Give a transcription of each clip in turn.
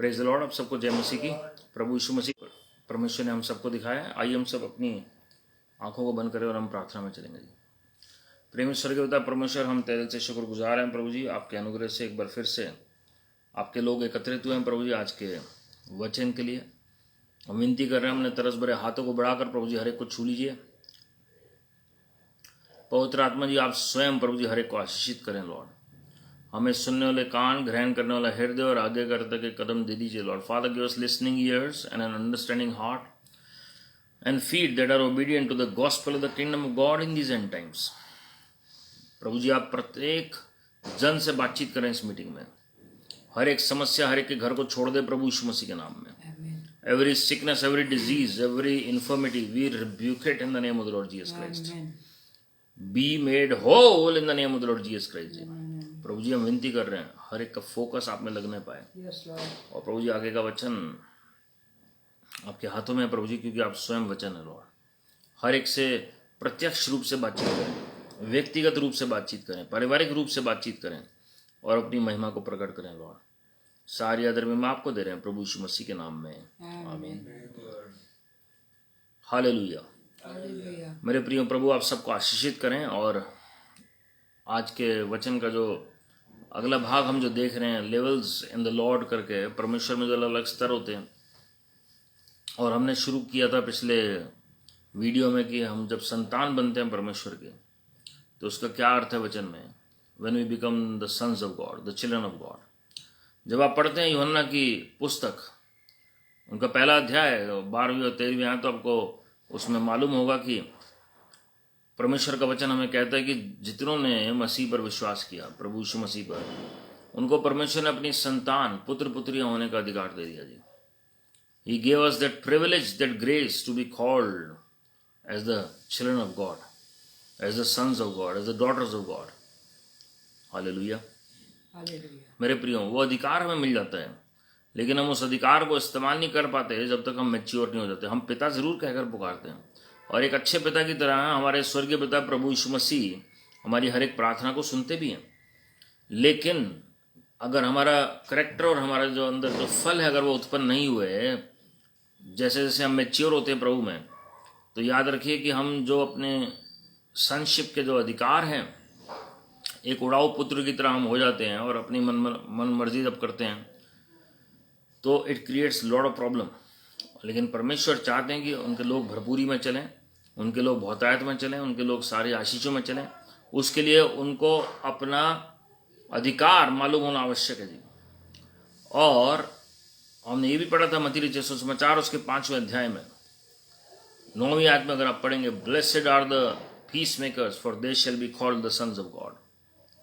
Praise the Lord. आप सबको जय मसीह की। प्रभु यीशु मसीह परमेश्वर ने हम सबको दिखाया है। आइए हम सब अपनी आंखों को बंद करें और हम प्रार्थना में चलेंगे जी। प्रेमेश्वर के पिता परमेश्वर, हम तेरे से शुक्रगुजार हैं प्रभु जी, आपके अनुग्रह से एक बार फिर से आपके लोग एकत्रित हुए हैं प्रभु जी आज के वचन के लिए। हम विनती कर रहे हैं, हमने तरस भरे हाथों को बढ़ाकर प्रभु जी हर एक को छू लीजिए। पवित्र आत्मा जी आप स्वयं प्रभु जी हर एक को आशीषित करें लॉर्ड। हमें सुनने वाले कान, ग्रहण करने वाला हृदय और आगे करते के कदम दे दीजिए Lord. Father give us listening ears and an understanding heart and feet that are obedient to the gospel of the kingdom of God in these end times. प्रभु जी आप प्रत्येक जन से बातचीत करें इस मीटिंग में। हर एक समस्या, हर एक के घर को छोड़ दे प्रभु यीशु मसीह के नाम में। Every sickness, every disease, every infirmity we rebuke it in the name of the Lord Jesus Christ. Be made whole in the name of the Lord Jesus Christ ji. प्रभु जी हम विनती कर रहे हैं हर एक का फोकस आप में लगने पाए। और प्रभु जी आगे का वचन आपके हाथों में है प्रभु जी, क्योंकि आप स्वयं वचन है लॉर्ड। हर एक से प्रत्यक्ष रूप से बातचीत करें, व्यक्तिगत रूप से बातचीत करें, पारिवारिक रूप से बातचीत करें और अपनी महिमा को प्रकट करें लॉर्ड। सारी आदर में आपको दे रहे हैं प्रभु यीशु मसीह के नाम में, आमीन। हालेलुया। मेरे प्रिय प्रभु आप सबको आशीषित करें। और आज के वचन का जो अगला भाग हम जो देख रहे हैं, लेवल्स इन द लॉर्ड करके, परमेश्वर में जो अलग अलग स्तर होते हैं। और हमने शुरू किया था पिछले वीडियो में कि हम जब संतान बनते हैं परमेश्वर के तो उसका क्या अर्थ है वचन में। When we become the sons of God, the children of God. जब आप पढ़ते हैं यूहन्ना की पुस्तक, उनका पहला अध्याय 12वीं और 13वीं आयत, तो आपको उसमें मालूम होगा कि परमेश्वर का वचन हमें कहता है कि जितनों ने मसीह पर विश्वास किया, प्रभु यीशु मसीह पर, उनको परमेश्वर ने अपनी संतान, पुत्र पुत्रियां होने का अधिकार दे दिया जी। He gave us that privilege, that grace to be called as the children of God, as the sons of God, as the daughters of God. Hallelujah. मेरे प्रियो, वो अधिकार हमें मिल जाता है, लेकिन हम उस अधिकार को इस्तेमाल नहीं कर पाते जब तक हम मैच्योर नहीं हो जाते। हम पिता जरूर कहकर पुकारते हैं, और एक अच्छे पिता की तरह हमारे स्वर्गीय पिता प्रभु यीशु मसीह हमारी हर एक प्रार्थना को सुनते भी हैं। लेकिन अगर हमारा करैक्टर और हमारा जो अंदर जो फल है, अगर वो उत्पन्न नहीं हुए, जैसे जैसे हम मैच्योर होते हैं प्रभु में, तो याद रखिए कि हम जो अपने सनशिप के जो अधिकार हैं, एक उड़ाऊ पुत्र की तरह हम हो जाते हैं और अपनी मन मर्जी जब करते हैं तो it creates lot of problem. लेकिन परमेश्वर चाहते हैं कि उनके लोग भरपूरी में चलें, उनके लोग बहुतायत में चलें, उनके लोग सारे आशीषों में चलें। उसके लिए उनको अपना अधिकार मालूम होना आवश्यक है जी। और हमने ये भी पढ़ा था मत्ती रचित सुसमाचार उसके 5वें अध्याय में 9वीं आयत में, अगर आप पढ़ेंगे, blessed are the peacemakers for they shall be called the sons of God.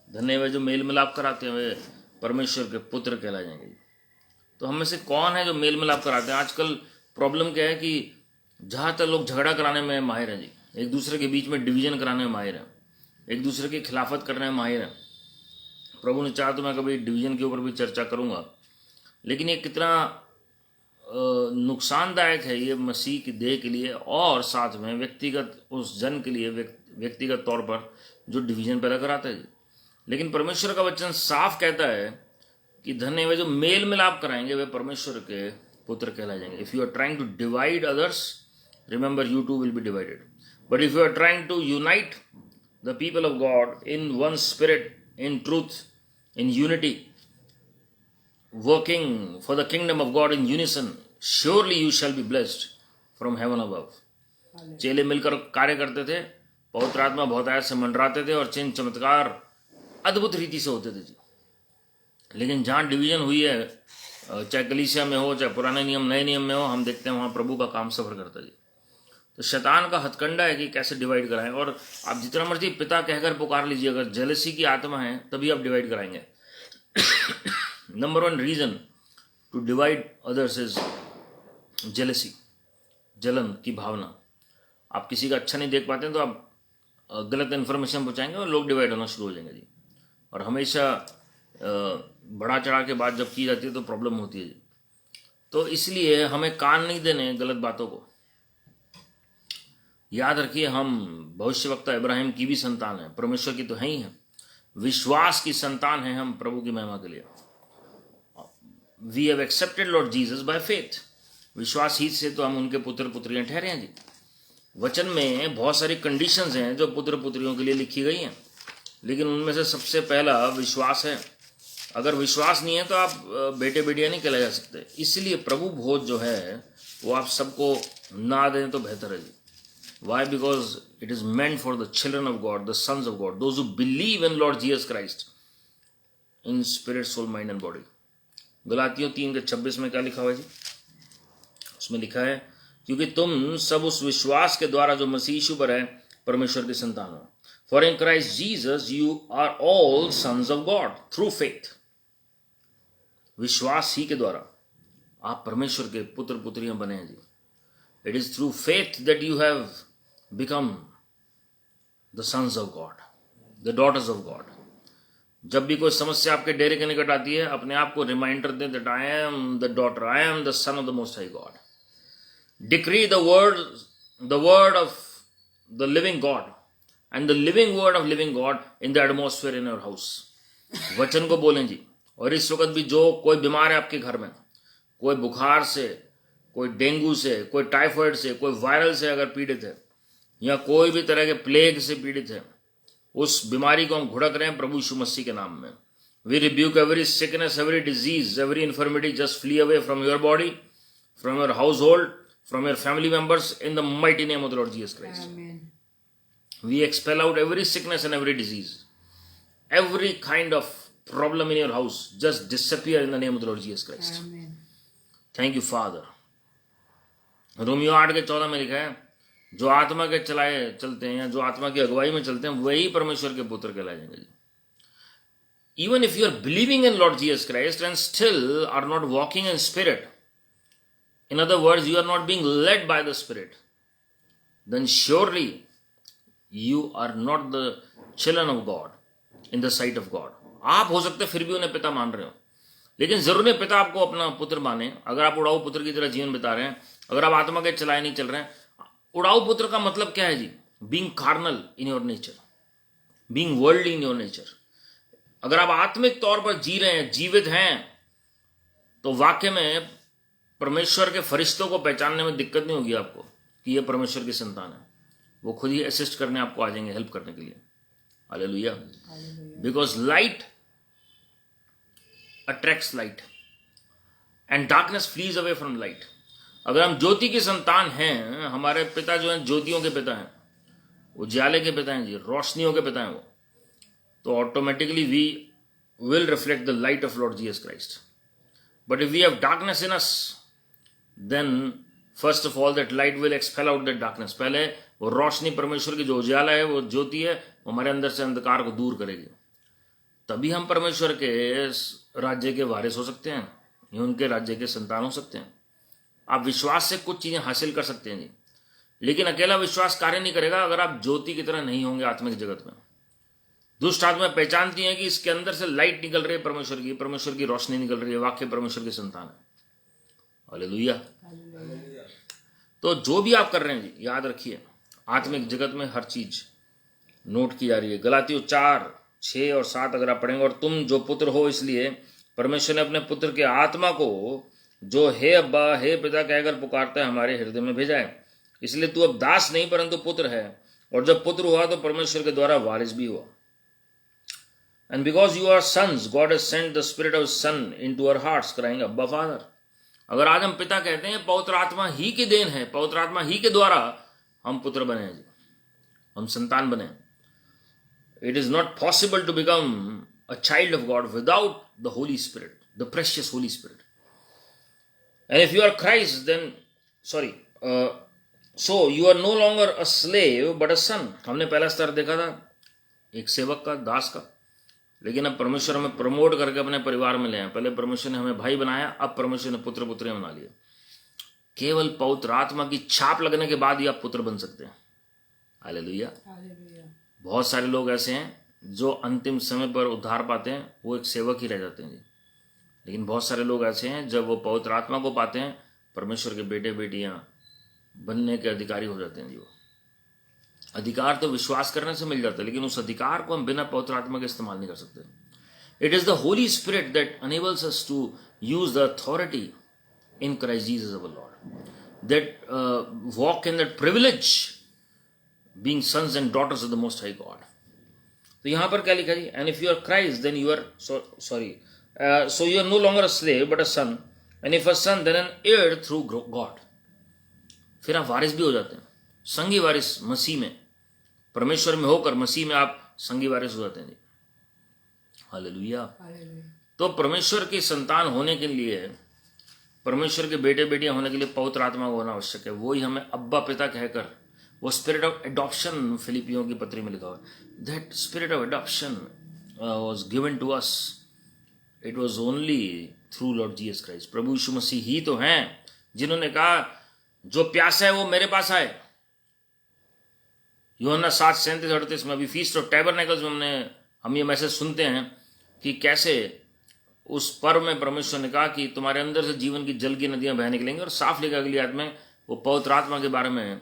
धन्य वे जो मेल मिलाप कराते हैं, वे परमेश्वर के पुत्र कहलाए जाएंगे। तो हम में से कौन है जो मेल मिलाप कराते हैं? आजकल प्रॉब्लम क्या है कि जहाँ तक लोग झगड़ा कराने में माहिर हैं जी, एक दूसरे के बीच में डिवीजन कराने में माहिर हैं, एक दूसरे की खिलाफत करने में माहिर हैं। प्रभु ने चाहा तो मैं कभी डिवीजन के ऊपर भी चर्चा करूँगा, लेकिन ये कितना नुकसानदायक है ये मसीह की देह के लिए, और साथ में व्यक्तिगत उस जन के लिए व्यक्तिगत तौर पर जो डिवीजन पैदा कराता है। लेकिन परमेश्वर का वचन साफ कहता है कि धन्य वे जो मेल मिलाप कराएंगे वे परमेश्वर के पुत्र कहलाए जाएंगे। If you are trying to divide others, remember you too will be divided. But if you are trying to unite the people of God in one spirit, in truth, in unity, working for the kingdom of God in unison, surely you shall be blessed from heaven above. चेले मिलकर कार्य करते थे, पवित्र आत्मा बहुतायत से मंडराते थे और चिन्ह चमत्कार अद्भुत रीति से होते थे जी। लेकिन जहाँ डिवीजन हुई है, चाहे कलीसिया में हो, चाहे पुराने नियम नए नियम में हो, हम देखते हैं वहाँ प्रभु का काम सफर करता जी। तो शैतान का हथकंडा है कि कैसे डिवाइड कराएं। और आप जितना मर्जी पिता कहकर पुकार लीजिए, अगर जेलसी की आत्मा है तभी आप डिवाइड कराएंगे। Number 1 reason to divide others is jealousy, जलन की भावना। आप किसी का अच्छा नहीं देख पाते हैं तो आप गलत इन्फॉर्मेशन पहुंचाएंगे और लोग डिवाइड होना शुरू हो जाएंगे जी। और हमेशा बढ़ा चढ़ा के बात जब की जाती है तो प्रॉब्लम होती है जी। तो इसलिए हमें कान नहीं देने गलत बातों को। याद रखिए, हम भविष्यवक्ता इब्राहिम की भी संतान है, परमेश्वर की तो है ही है, विश्वास की संतान है हम प्रभु की महिमा के लिए। We have accepted Lord Jesus by faith, विश्वास ही से तो हम उनके पुत्र पुत्रियां ठहरे हैं जी। वचन में बहुत सारी कंडीशंस हैं जो पुत्र पुत्रियों के लिए लिखी गई हैं, लेकिन उनमें से सबसे पहला विश्वास है। अगर विश्वास नहीं है तो आप बेटे बेटियां नहीं कहलाए जा सकते। इसलिए प्रभु भोज जो है वो आप सबको ना दें तो बेहतर है जी। Why? Because it is meant for the children of God, the sons of God, those who believe in Lord Jesus Christ in spirit, soul, mind and body. गलातियों 3:26 में क्या लिखा हुआ है जी? उसमें लिखा है, क्योंकि तुम सब उस विश्वास के द्वारा जो मसीह यीशु पर है परमेश्वर की संतान हो। For in Christ Jesus you are all sons of God through faith. विश्वास ही के द्वारा आप परमेश्वर के पुत्र पुत्रियां बने हैं जी। It is through faith that you have become the sons of God, the daughters of God. जब भी कोई समस्या आपके डेरे के निकट आती है, अपने आप को रिमाइंडर दें that I am the daughter, I am the son of the Most High God. Decree the word of the living God and the living word of living God in the atmosphere in your house. वचन को बोलें जी। और इस वक्त भी जो कोई बीमार है आपके घर में, कोई बुखार से, कोई डेंगू से, कोई टाइफाइड से, कोई वायरल से अगर पीड़ित है, या कोई भी तरह के प्लेग से पीड़ित है, उस बीमारी को हम घुड़क रहे हैं प्रभु यीशु मसीह के नाम में। We rebuke every sickness, every disease, every infirmity, just flee away from your body, from your household, from your family members in the mighty name of the Lord Jesus Christ. We expel out every sickness and every disease, every kind of problem in your house just disappear in the name of the Lord Jesus Christ. Thank you Father. रोमियो 8:14 में लिखा है, जो आत्मा के चलते हैं या जो आत्मा की अगुवाई में चलते हैं वही परमेश्वर के पुत्र कहलाए जाएंगे जी। Even if you are believing in Lord Jesus Christ and still are not walking in spirit, in other words you are not being led by the spirit, then surely you are not the children of God in the sight of God. आप हो सकते फिर भी उन्हें पिता मान रहे हो, लेकिन जरूर नहीं पिता आपको अपना पुत्र माने। अगर आप उड़ाऊ पुत्र की तरह जीवन बिता रहे हैं, अगर आप आत्मा के चलाए नहीं चल रहे हैं। उड़ाऊ पुत्र का मतलब क्या है जी? Being carnal in your nature, being worldly in your nature. अगर आप आत्मिक तौर पर जी रहे हैं, जीवित हैं, तो वाकई में परमेश्वर के फरिश्तों को पहचानने में दिक्कत नहीं होगी आपको कि यह परमेश्वर की संतान है। वो खुद ही असिस्ट करने आपको आ जाएंगे, हेल्प करने के लिए। Hallelujah. Because light attracts light and darkness flees away from light. अगर हम ज्योति की संतान हैं, हमारे पिता जो हैं ज्योतियों के पिता हैं, उजाले के पिता हैं जी, रोशनियों के पिता हैं वो, तो automatically we will reflect the light of Lord Jesus Christ. But if we have darkness in us, then first of all that light will expel out that darkness. पहले वो रोशनी, परमेश्वर की जो उजाला है, वो ज्योति है, वो हमारे अंदर से अंधकार को दूर करेगी। तभी हम परमेश्वर के राज्य के वारिस हो सकते हैं, या उनके राज्य के संतान हो सकते हैं। आप विश्वास से कुछ चीजें हासिल कर सकते हैं जी, लेकिन अकेला विश्वास कार्य नहीं करेगा अगर आप ज्योति की तरह नहीं होंगे आत्मिक जगत में। दुष्ट आत्मा पहचानती हैं कि इसके अंदर से लाइट निकल रही है, परमेश्वर की रोशनी निकल रही है, वाक्य परमेश्वर की संतान है। हालेलुया। तो जो भी आप कर रहे हैं जी, याद रखिए आत्मिक जगत में हर चीज नोट की जा रही है। गलातियों 4:6 और 7 अगर आप पढ़ेंगे, और तुम जो पुत्र हो इसलिए परमेश्वर ने अपने पुत्र के आत्मा को जो हे अब्बा हे पिता कहकर पुकारता है हमारे हृदय में भेजा है। इसलिए तू अब दास नहीं परंतु पुत्र है, और जब पुत्र हुआ तो परमेश्वर के द्वारा वारिस भी हुआ। And because you are sons God has sent the spirit of son into our hearts crying Abba Father. अगर आज हम पिता कहते हैं, पवित्र आत्मा ही की देन है, पवित्र आत्मा ही के द्वारा हम पुत्र बने हैं जी, हम संतान बने। It is not possible to become a child of God without the Holy Spirit, the precious Holy Spirit. And if you are Christ, then, so you are no longer a slave but a son. हमने पहला स्तर देखा था एक सेवक का, दास का, लेकिन अब परमेश्वर हमें प्रमोट करके अपने परिवार में ले आए। पहले परमेश्वर ने हमें भाई बनाया, अब परमेश्वर ने पुत्र पुत्रियां बना लिया। केवल पवित्र आत्मा की छाप लगने के बाद ही आप पुत्र बन सकते हैं। हालेलुया। बहुत सारे लोग ऐसे हैं जो अंतिम समय पर उद्धार पाते हैं, वो एक सेवक ही रह जाते हैं जी। लेकिन बहुत सारे लोग ऐसे हैं जब वो पवित्र आत्मा को पाते हैं, परमेश्वर के बेटे बेटियां बनने के अधिकारी हो जाते हैं जी। वो अधिकार तो विश्वास करने से मिल जाता है, लेकिन उस अधिकार को हम बिना पवित्र आत्मा के इस्तेमाल नहीं कर सकते। It is the Holy Spirit that enables us to use the authority in Christ Jesus our Lord. That walk in that privilege, being sons and daughters of the Most High God. तो यहाँ पर क्या लिखा जी? And if you are Christ, then you are so you are no longer a slave but a son. And if a son, then an heir through God. फिर आप वारिस भी हो जाते हैं, संगी वारिस मसीह में, परमेश्वर में होकर मसीह में आप संगी वारिस हो जाते हैं जी। हालेलुया। तो परमेश्वर की संतान होने के लिए, परमेश्वर के बेटे बेटियां होने के लिए पवित्र आत्मा को होना आवश्यक है। वही हमें अब्बा पिता कहकर, वो स्पिरिट ऑफ एडॉप्शन फिलिपियों की पत्री में लिखा हुआ है। That spirit of adoption was given to us, it was only through Lord Jesus Christ. प्रभु यीशु मसीह ही तो हैं जिन्होंने कहा जो प्यासा है वो मेरे पास आए। यूहन्ना 7:37-38 में, अभी फीस्ट ऑफ टैबरनेकल्स में हम ये मैसेज सुनते हैं कि कैसे उस पर्व में परमेश्वर ने कहा कि तुम्हारे अंदर से जीवन की जल की नदियां बह निकलेंगी। और साफ लिखा अगली आयत में वो पवित्र आत्मा के बारे में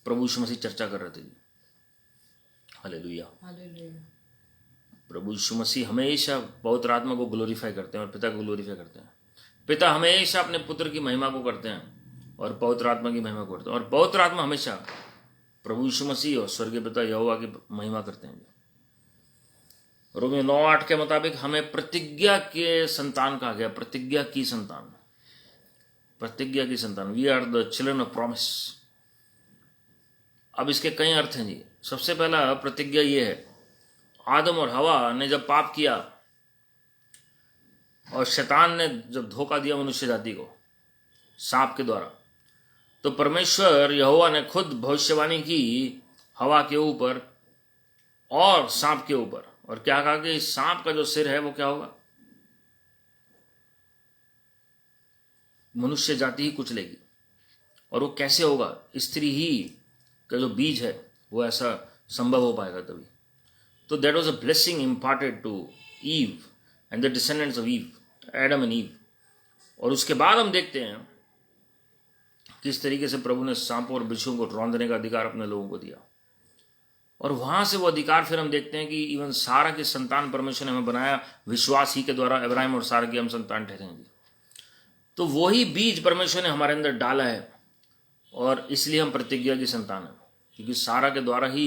प्रभु यीशु मसीह चर्चा कर रहे थे। हालेलुया। प्रभु यीशु मसीह हमेशा पवित्र आत्मा को ग्लोरीफाई करते हैं और पिता को ग्लोरीफाई करते हैं। पिता हमेशा अपने पुत्र की महिमा को करते हैं और पवित्र आत्मा की महिमा को करते हैं, और पवित्र आत्मा हमेशा प्रभु यीशु मसीह और स्वर्गीय पिता यहोवा की महिमा करते हैं। रोमियो 9:8 के मुताबिक हमें प्रतिज्ञा के संतान कहा गया, प्रतिज्ञा की संतान, प्रतिज्ञा की संतान। We are the children of promise. अब इसके कई अर्थ हैं जी। सबसे पहला प्रतिज्ञा ये है, आदम और हवा ने जब पाप किया और शैतान ने जब धोखा दिया मनुष्य जाति को सांप के द्वारा, तो परमेश्वर यहोवा ने खुद भविष्यवाणी की हवा के ऊपर और सांप के ऊपर, और क्या कहा कि सांप का जो सिर है वो क्या होगा? मनुष्य जाति ही कुचलेगी। और वो कैसे होगा? स्त्री ही का जो बीज है वो ऐसा संभव हो पाएगा तभी। तो that was a blessing imparted to Eve and the descendants of Eve, Adam and Eve. और उसके बाद हम देखते हैं किस तरीके से प्रभु ने सांपों और बिच्छुओं को रौंदने का अधिकार अपने लोगों को दिया। और वहां से वो अधिकार फिर हम देखते हैं कि इवन सारा की संतान परमेश्वर ने हमें बनाया विश्वास ही के द्वारा। इब्राहिम और सारा की हम संतान ठहरेंगे। तो वही बीज परमेश्वर ने हमारे अंदर डाला है और इसलिए हम प्रतिज्ञा की संतान है, क्योंकि सारा के द्वारा ही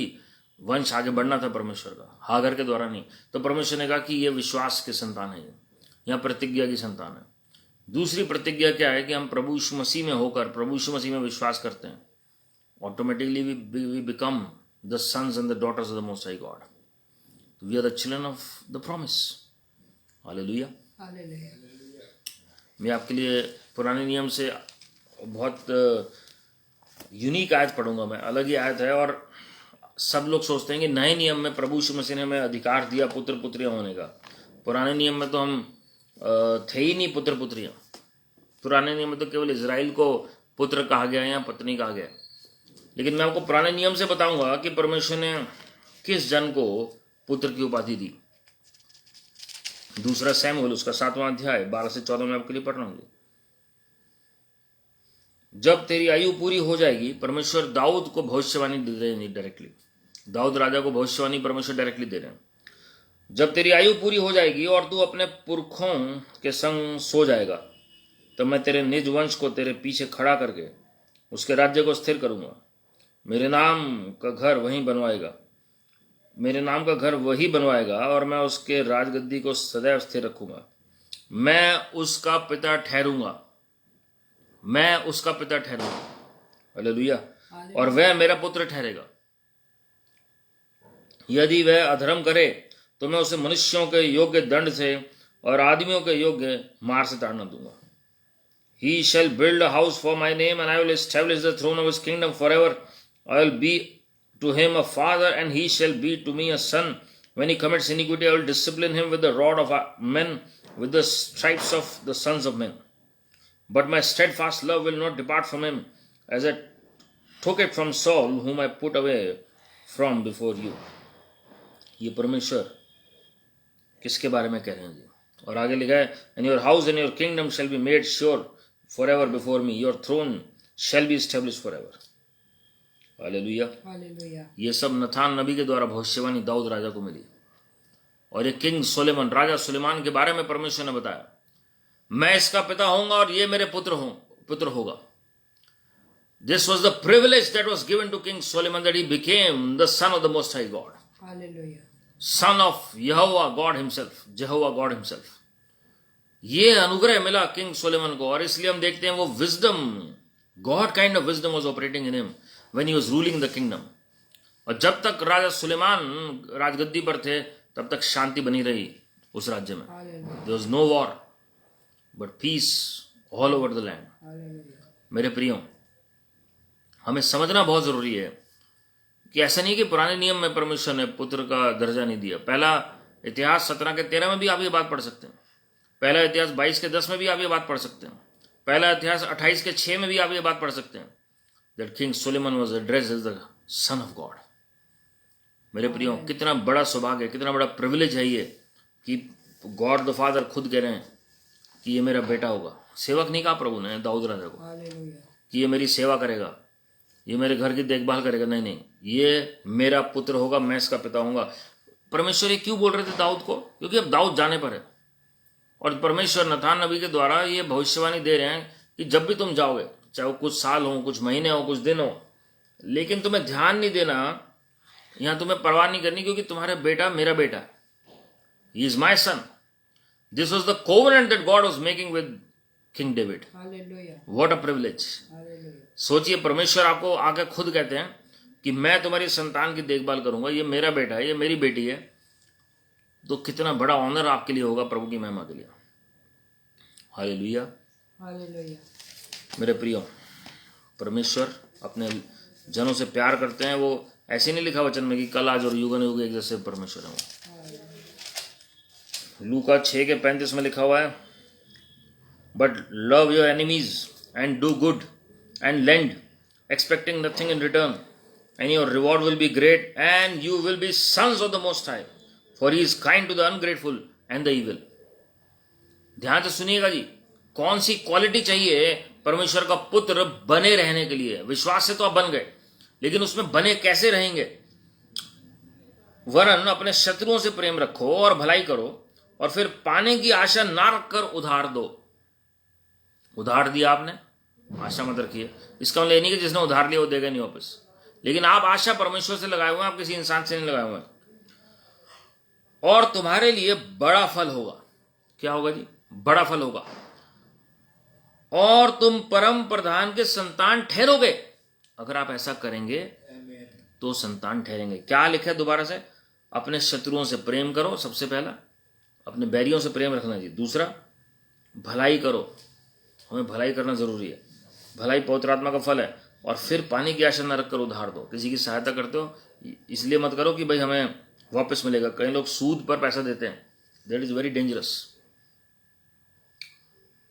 वंश आगे बढ़ना था परमेश्वर का, हागर के द्वारा नहीं। तो परमेश्वर ने कहा कि ये विश्वास के संतान है, यहाँ प्रतिज्ञा की संतान है। दूसरी प्रतिज्ञा क्या है कि हम प्रभु यीशु मसीह में होकर प्रभु यीशु मसीह में विश्वास करते हैं, automatically we become the sons and the daughters of the Most High God. We are the children of the promise. Hallelujah. Hallelujah. मैं आपके लिए पुराने नियम से बहुत यूनिक आयत पढ़ूंगा। मैं अलग ही आयत है, और सब लोग सोचते हैं कि नए नियम में प्रभु यीशु मसीह ने हमें अधिकार दिया पुत्र पुत्रियां होने का। पुराने नियम में तो हम थे ही नहीं पुत्र पुत्रियां। पुराने नियम में तो केवल इजराइल को पुत्र कहा गया या पत्नी कहा गया। लेकिन मैं आपको पुराने नियम से बताऊंगा कि परमेश्वर ने किस जन को पुत्र की उपाधि दी। दूसरा शमूएल उसका 7वां अध्याय 12 से 14 में आपके लिए पढ़ रहा हूं। जब तेरी आयु पूरी हो जाएगी, परमेश्वर दाऊद को भविष्यवाणी दे रहे हैं डायरेक्टली। दाऊद राजा को भविष्यवाणी परमेश्वर डायरेक्टली दे रहे हैं। जब तेरी आयु पूरी हो जाएगी और तू अपने पुरखों के संग सो जाएगा, तो मैं तेरे निज वंश को तेरे पीछे खड़ा करके उसके राज्य को स्थिर करूंगा। मेरे नाम का घर वहीं बनवाएगा, मेरे नाम का घर वही बनवाएगा, और मैं उसके राजगद्दी को सदैव स्थिर रखूंगा। मैं उसका पिता ठहरूंगा, मैं उसका पिता ठहरूंगा। हालेलुया। और वह मेरा पुत्र ठहरेगा। यदि वह अधर्म करे तो मैं उसे मनुष्यों के योग्य दंड से और आदमियों के योग्य मार से ताड़ना दूंगा। He shall build a house for my name, and I will establish the throne of his kingdom forever. I will be to him a father, and he shall be to me a son. When he commits iniquity, I will discipline him with the rod of men, with the stripes of the sons of men. But my steadfast love will not depart from him, as I took it from Saul, whom I put away from before you. ये परमेश्वर किसके बारे में कह रहे हैं जी? और आगे लिखा है, and your house and your kingdom shall be made sure forever before me. Your throne shall be established forever. Hallelujah. Hallelujah. ये सब नथान नबी के द्वारा भविष्यवाणी दाऊद राजा को मिली। और ये किंग सोलेमन, राजा सुलेमान के बारे में परमेश्वर ने बताया, मैं इसका पिता होऊंगा और ये मेरे पुत्र होगा। This was the privilege that was given to King Solomon, that he became the son of the Most High God. Hallelujah. Son of Jehovah God himself, Jehovah God himself. ये अनुग्रह मिला किंग सोलेमन को, और इसलिए हम देखते हैं वो wisdom, God kind of wisdom was operating in him when he was ruling the kingdom. और जब तक राजा सुलेमान राजगद्दी पर थे तब तक शांति बनी रही उस राज्य में। There was no war but peace all over the land. मेरे प्रियो, हमें समझना बहुत जरूरी है कि ऐसा नहीं कि पुराने नियम में परमेश्वर ने पुत्र का दर्जा नहीं दिया। पहला इतिहास 17 के 13 में भी आप ये बात पढ़ सकते हैं, पहला इतिहास 22 के 10 में भी आप ये बात पढ़ सकते हैं, पहला इतिहास 28 के 6 में भी आप ये बात पढ़ सकते हैं, that king Solomon was addressed as the son of God. मेरे प्रियो, कितना बड़ा सौभाग्य, कितना बड़ा प्रिविलेज है ये कि गॉड द फादर खुद कह रहे हैं कि ये मेरा बेटा होगा। सेवक नहीं कहा प्रभु ने दाऊद राजा को कि ये मेरी सेवा करेगा, ये मेरे घर की देखभाल करेगा, नहीं, ये मेरा पुत्र होगा, मैं इसका पिता होऊंगा। परमेश्वर ये क्यों बोल रहे थे दाऊद को? क्योंकि अब दाऊद जाने पर है, और परमेश्वर नथान नबी के द्वारा ये भविष्यवाणी दे रहे हैं कि जब भी तुम जाओगे, चाहे वो कुछ साल हो, कुछ महीने हो, कुछ दिन हो, लेकिन तुम्हें ध्यान नहीं देना, यहां तुम्हें परवाह नहीं करनी, क्योंकि तुम्हारा बेटा मेरा बेटा है, he is my son. This was the covenant that God was making with King David. What a privilege. सोचिए, परमेश्वर आपको आके खुद कहते हैं कि मैं तुम्हारी संतान की देखभाल करूंगा, ये मेरा बेटा है, ये मेरी बेटी है। तो कितना बड़ा ऑनर आपके लिए होगा प्रभु की महिमा के लिए। Hallelujah, hallelujah. मेरे प्रियो, परमेश्वर अपने जनों से प्यार करते हैं। वो ऐसे नहीं लिखा वचन में कि कल आज और युगन युग एक जैसे परमेश्वर है। वो लूका 6 के 35 में लिखा हुआ है, but love your enemies and do good and lend, expecting nothing in return, and your reward will be great, and you will be sons of the Most High, for He is kind to the ungrateful and the evil. ध्यान से सुनिएगा जी, कौन सी quality चाहिए परमेश्वर का पुत्र बने रहने के लिए? विश्वास से तो आप बन गए, लेकिन उसमें बने कैसे रहेंगे? वरन अपने शत्रुओं से प्रेम रखो और भलाई करो, और फिर पाने की आशा ना रखकर उधार दो। उधार दिया आपने, आशा मत रखिए। इसका मतलब ये नहीं कि जिसने उधार लिया वो देगा नहीं वापस, लेकिन आप आशा परमेश्वर से लगाए हुए हैं, आप किसी इंसान से नहीं लगाए हुए हैं। और तुम्हारे लिए बड़ा फल होगा। क्या होगा जी? बड़ा फल होगा, और तुम परम प्रधान के संतान ठहरोगे। अगर आप ऐसा करेंगे तो संतान ठहरेंगे। क्या लिखा है दोबारा से? अपने शत्रुओं से प्रेम करो, सबसे पहला अपने बैरियों से प्रेम रखना जी। दूसरा, भलाई करो, हमें भलाई करना जरूरी है, भलाई पवित्र आत्मा का फल है। और फिर पानी की आशा न रखकर उधार दो। किसी की सहायता करते हो इसलिए मत करो कि भाई हमें वापस मिलेगा। कई लोग सूद पर पैसा देते हैं, दैट इज वेरी डेंजरस।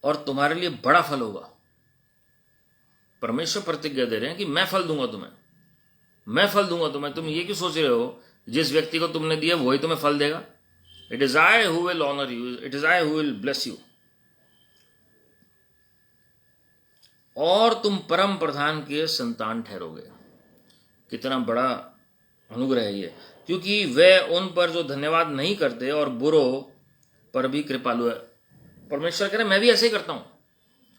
और तुम्हारे लिए बड़ा फल होगा। परमेश्वर प्रतिज्ञा दे रहे हैं कि मैं फल दूंगा तुम्हें, मैं फल दूंगा तुम्हें। तुम ये क्यों सोच रहे हो जिस व्यक्ति को तुमने दिया वही तुम्हें फल देगा? It is I who will honour you, it is I who will bless you. और तुम परम प्रधान के संतान ठहरोगे। कितना बड़ा अनुग्रह है ये, क्योंकि वे उन पर जो धन्यवाद नहीं करते और बुरों पर भी कृपालु है। परमेश्वर कह रहे मैं भी ऐसे ही करता हूं,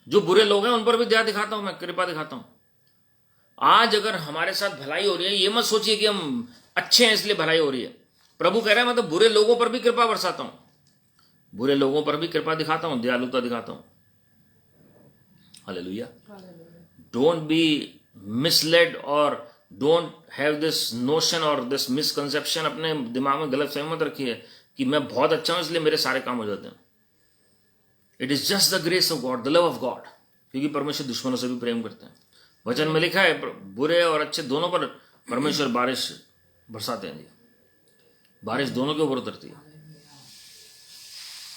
जो बुरे लोग हैं उन पर भी दया दिखाता हूं, मैं कृपा दिखाता हूं। आज अगर हमारे साथ भलाई हो रही है, ये मत सोचिए कि हम अच्छे हैं इसलिए भलाई हो रही है। प्रभु कह रहे हैं मैं तो बुरे लोगों पर भी कृपा बरसाता हूं, बुरे लोगों पर भी कृपा दिखाता हूं, दयालुता दिखाता हूं। Hallelujah. Don't be misled or don't have this notion or this misconception। अपने दिमाग में गलत फहमी मत रखिए कि मैं बहुत अच्छा हूं इसलिए मेरे सारे काम हो जाते हैं। It is just the grace of God, the love of God। क्योंकि परमेश्वर दुश्मनों से भी प्रेम करते हैं। वचन में लिखा है बुरे और अच्छे दोनों पर परमेश्वर बारिश बरसाते हैं जी। बारिश दोनों के ऊपर उतरती है।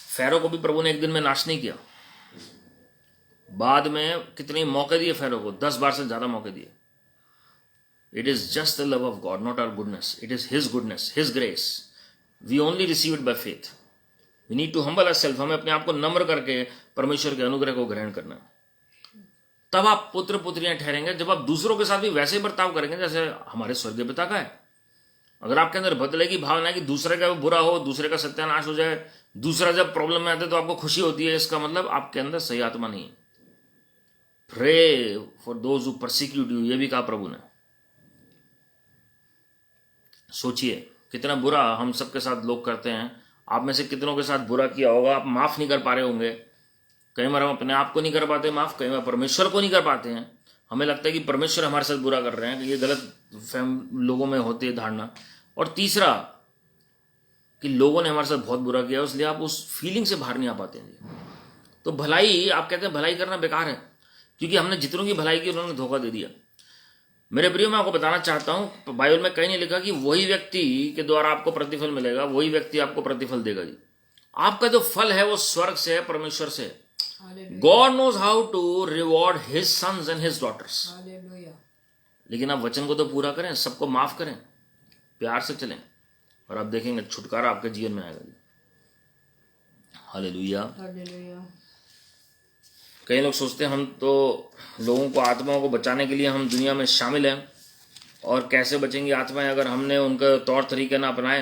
फैरो को भी प्रभु ने एक दिन में नाश नहीं किया, बाद में कितने मौके दिए फैरो को, 10 बार से ज्यादा मौके दिए। It is just the love of God, not our goodness. It is his goodness, his grace. We only receive it by faith. We need to humble ourself. हमें अपने आप को नम्र करके परमेश्वर के अनुग्रह को ग्रहण करना। तब आप पुत्र पुत्रियां ठहरेंगे, जब आप दूसरों के साथ भी वैसे बर्ताव करेंगे जैसे हमारे स्वर्गीय पिता का है। अगर आपके अंदर बदले की भावना है कि दूसरे का बुरा हो, दूसरे का सत्यानाश हो जाए, दूसरा जब प्रॉब्लम में आता है तो आपको खुशी होती है, इसका मतलब आपके अंदर सही आत्मा नहीं है। Pray for those who persecute you, ये भी कहा प्रभु ने। सोचिए कितना बुरा हम सबके साथ लोग करते हैं। आप में से कितनों के साथ बुरा किया होगा, आप माफ नहीं कर पा रहे होंगे। कई बार हम अपने आप को नहीं कर पाते माफ, कई बार परमेश्वर को नहीं कर पाते हैं। हमें लगता है कि परमेश्वर हमारे साथ बुरा कर रहे हैं। ये गलत लोगों में होती है धारणा। और तीसरा कि लोगों ने हमारे साथ बहुत बुरा किया, इसलिए आप उस फीलिंग से बाहर नहीं आ पाते हैं। तो भलाई, आप कहते हैं भलाई करना बेकार है, क्योंकि हमने जितनों की भलाई की उन्होंने धोखा दे दिया। मेरे प्रिय, मैं आपको बताना चाहता हूं, बाइबल में कहीं नहीं लिखा कि वही व्यक्ति के द्वारा आपको प्रतिफल मिलेगा, वही व्यक्ति आपको प्रतिफल देगा जी। आपका जो फल है वो स्वर्ग से है, परमेश्वर से है। God knows how to reward his sons and his daughters. लेकिन आप वचन को तो पूरा करें, सबको माफ करें, प्यार से चलें, और आप देखेंगे छुटकारा आपके जीवन में आएगा जी। हालेलुया। कई लोग सोचते हैं हम तो लोगों को, आत्माओं को बचाने के लिए हम दुनिया में शामिल हैं, और कैसे बचेंगी आत्माएं अगर हमने उनका तौर तरीके ना अपनाए।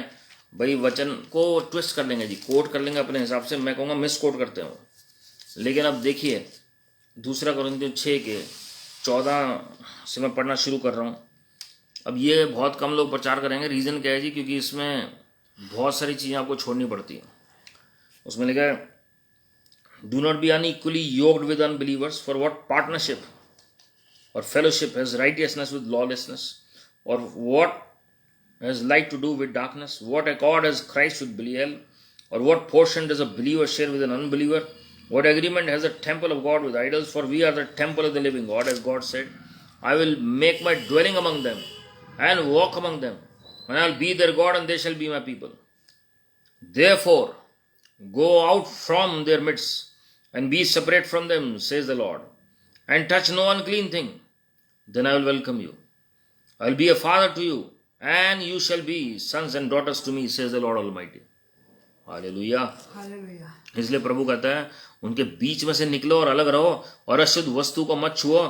भाई वचन को ट्विस्ट कर लेंगे जी, कोट कर लेंगे अपने हिसाब से, मैं कहूँगा मिस कोट करते हो। लेकिन अब देखिए 2 कोरिन्थियों 6:14 से मैं पढ़ना शुरू कर रहा हूँ। अब ये बहुत कम लोग प्रचार करेंगे। रीज़न क्या है जी? क्योंकि इसमें बहुत सारी चीज़ें आपको छोड़नी पड़ती हैं। उसमें लिखा है, do not be unequally yoked with unbelievers, for what partnership और fellowship has righteousness with lawlessness, और what has light to do with darkness, what accord has Christ with Belial, और what portion does a believer share with an unbeliever, what agreement has the temple of God with idols? For we are the temple of the living God, as God said, I will make my dwelling among them and walk among them, and I will be their God and they shall be my people. Therefore go out from their midst and be separate from them, says the Lord, and touch no unclean thing. Then I will welcome you. I will be a father to you, and you shall be sons and daughters to me, says the Lord Almighty. Hallelujah. इसलिए प्रभु कहता है, उनके बीच में से निकलो और अलग रहो, और अशुद्ध वस्तु को मत छुओ,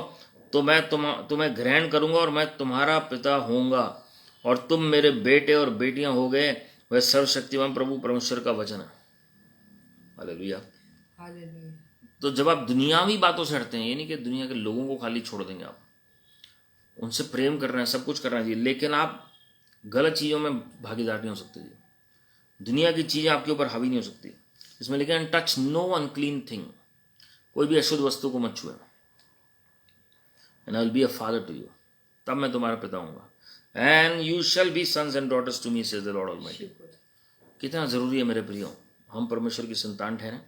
तो मैं तुम्हें ग्रहण करूंगा, और मैं तुम्हारा पिता होऊंगा, और तुम मेरे बेटे और बेटियां हो गए। वह सर्वशक्तिमान प्रभु परमेश्वर का वचन है। हालेलुया। तो जब आप दुनियावी बातों से हटते हैं, ये नहीं कि दुनिया के लोगों को खाली छोड़ देंगे, आप उनसे प्रेम कर रहे हैं, सब कुछ कर रहे हैं, लेकिन आप गलत चीज़ों में भागीदार नहीं हो सकते जी। दुनिया की चीज़ें आपके ऊपर हावी नहीं हो सकती। इसमें लिखा है, टच नो अनक्लीन थिंग, कोई भी अशुद्ध वस्तु को मत छुए, and I will be a father to you, तब मैं तुम्हारा पिता हूँगा, and you shall be sons and daughters to me, says the Lord Almighty. कितना ज़रूरी है मेरे प्रियो, हम परमेश्वर की संतान ठहरें।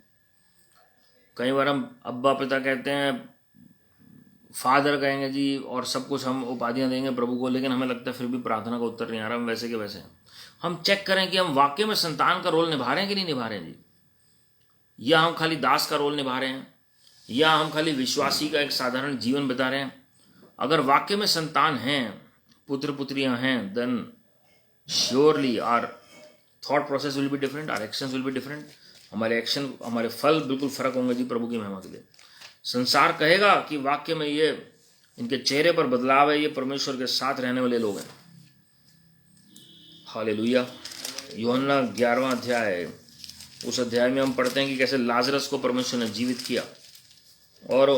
कई बार हम अब्बा पिता कहते हैं, फादर कहेंगे जी, और सब कुछ हम उपाधियाँ देंगे प्रभु को, लेकिन हमें लगता है फिर भी प्रार्थना का उत्तर नहीं आ रहा, हम वैसे के वैसे हैं। हम चेक करें कि हम वाकई में संतान का रोल निभा रहे हैं कि नहीं निभा रहे हैं जी, या हम खाली दास का रोल निभा रहे हैं, या हम खाली विश्वासी का एक साधारण जीवन बिता रहे हैं। अगर वाकई में संतान हैं, पुत्र पुत्रियां हैं, then surely our thought process will be different, our actions will be different. हमारे एक्शन, हमारे फल बिल्कुल फर्क होंगे जी, प्रभु की महिमा के लिए। संसार कहेगा कि वाकई में ये, इनके चेहरे पर बदलाव है, ये परमेश्वर के साथ रहने वाले लोग हैं। हालेलुया। यूहन्ना 11वां अध्याय, उस अध्याय में हम पढ़ते हैं कि कैसे लाजरस को परमेश्वर ने जीवित किया, और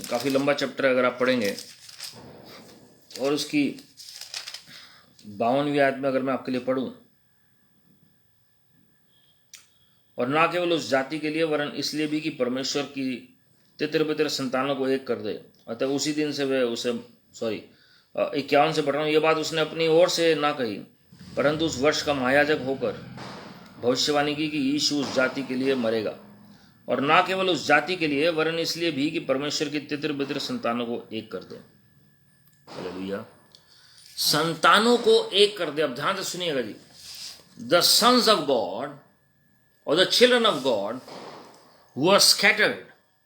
काफ़ी लंबा चैप्टर अगर आप पढ़ेंगे, और उसकी 52वीं आयत में अगर मैं आपके लिए पढ़ूं, और ना केवल उस जाति के लिए वरन इसलिए भी कि परमेश्वर की तितर बितर संतानों को एक कर दे। अतः उसी दिन से वे उसे 51 से पढ़ रहा हूँ, ये बात उसने अपनी ओर से ना कही, परंतु उस वर्ष का महायाजक होकर भविष्यवाणी की कि यीशु उस जाति के लिए मरेगा, और ना केवल उस जाति के लिए वरन इसलिए भी कि परमेश्वर की तितर बितर संतानों को एक कर दे। हालेलुया। संतानों को एक कर दे। अब ध्यान से सुनिएगा जी, द सन्स ऑफ गॉड और the children of God who are scattered,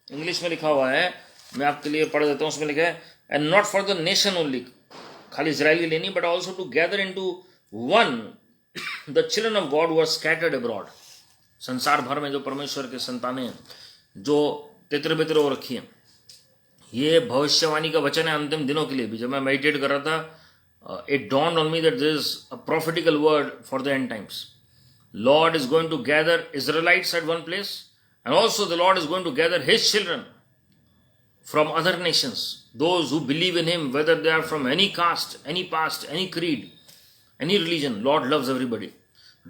English में लिखा हुआ है, मैं आपके लिए पढ़ देता हूं, उसमें लिखा है, and not for the nation only, खाली इजराइल के लिए नहीं, but also to gather into one the children of God who are scattered abroad. संसार भर में जो परमेश्वर के संतानें जो तितर बितर हो रखी हैं, ये भविष्यवाणी का वचन है अंतिम दिनों के लिए भी। जब मैं मेडिटेट कर रहा था it dawned on me that there is a prophetical word for the end times. Lord is going to gather Israelites at one place, and also the Lord is going to gather His children from other nations, those who believe in Him, whether they are from any caste, any past, any creed, any religion. Lord loves everybody.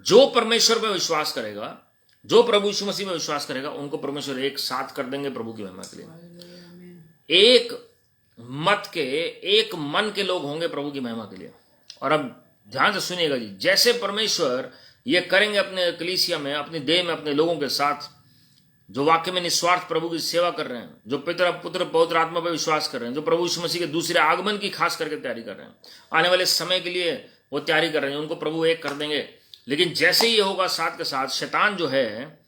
जो परमेश्वर पे विश्वास करेगा, जो प्रभु यीशु मसीह में विश्वास करेगा, उनको परमेश्वर एक साथ कर देंगे प्रभु की महिमा के लिए। एक मत के, एक मन के लोग होंगे प्रभु की महिमा के लिए। और अब ध्यान से सुनिएगा जी, जैसे परमेश्वर ये करेंगे अपने कलीसिया में, अपनी देह में, अपने लोगों के साथ, जो वाक्य में निस्वार्थ प्रभु की सेवा कर रहे हैं, जो पिता पुत्र पवित्र आत्मा पर विश्वास कर रहे हैं, जो प्रभु यीशु मसीह के दूसरे आगमन की खास करके तैयारी कर रहे हैं, आने वाले समय के लिए वो तैयारी कर रहे हैं, उनको प्रभु एक कर देंगे। लेकिन जैसे ही ये होगा, साथ के साथ शैतान जो है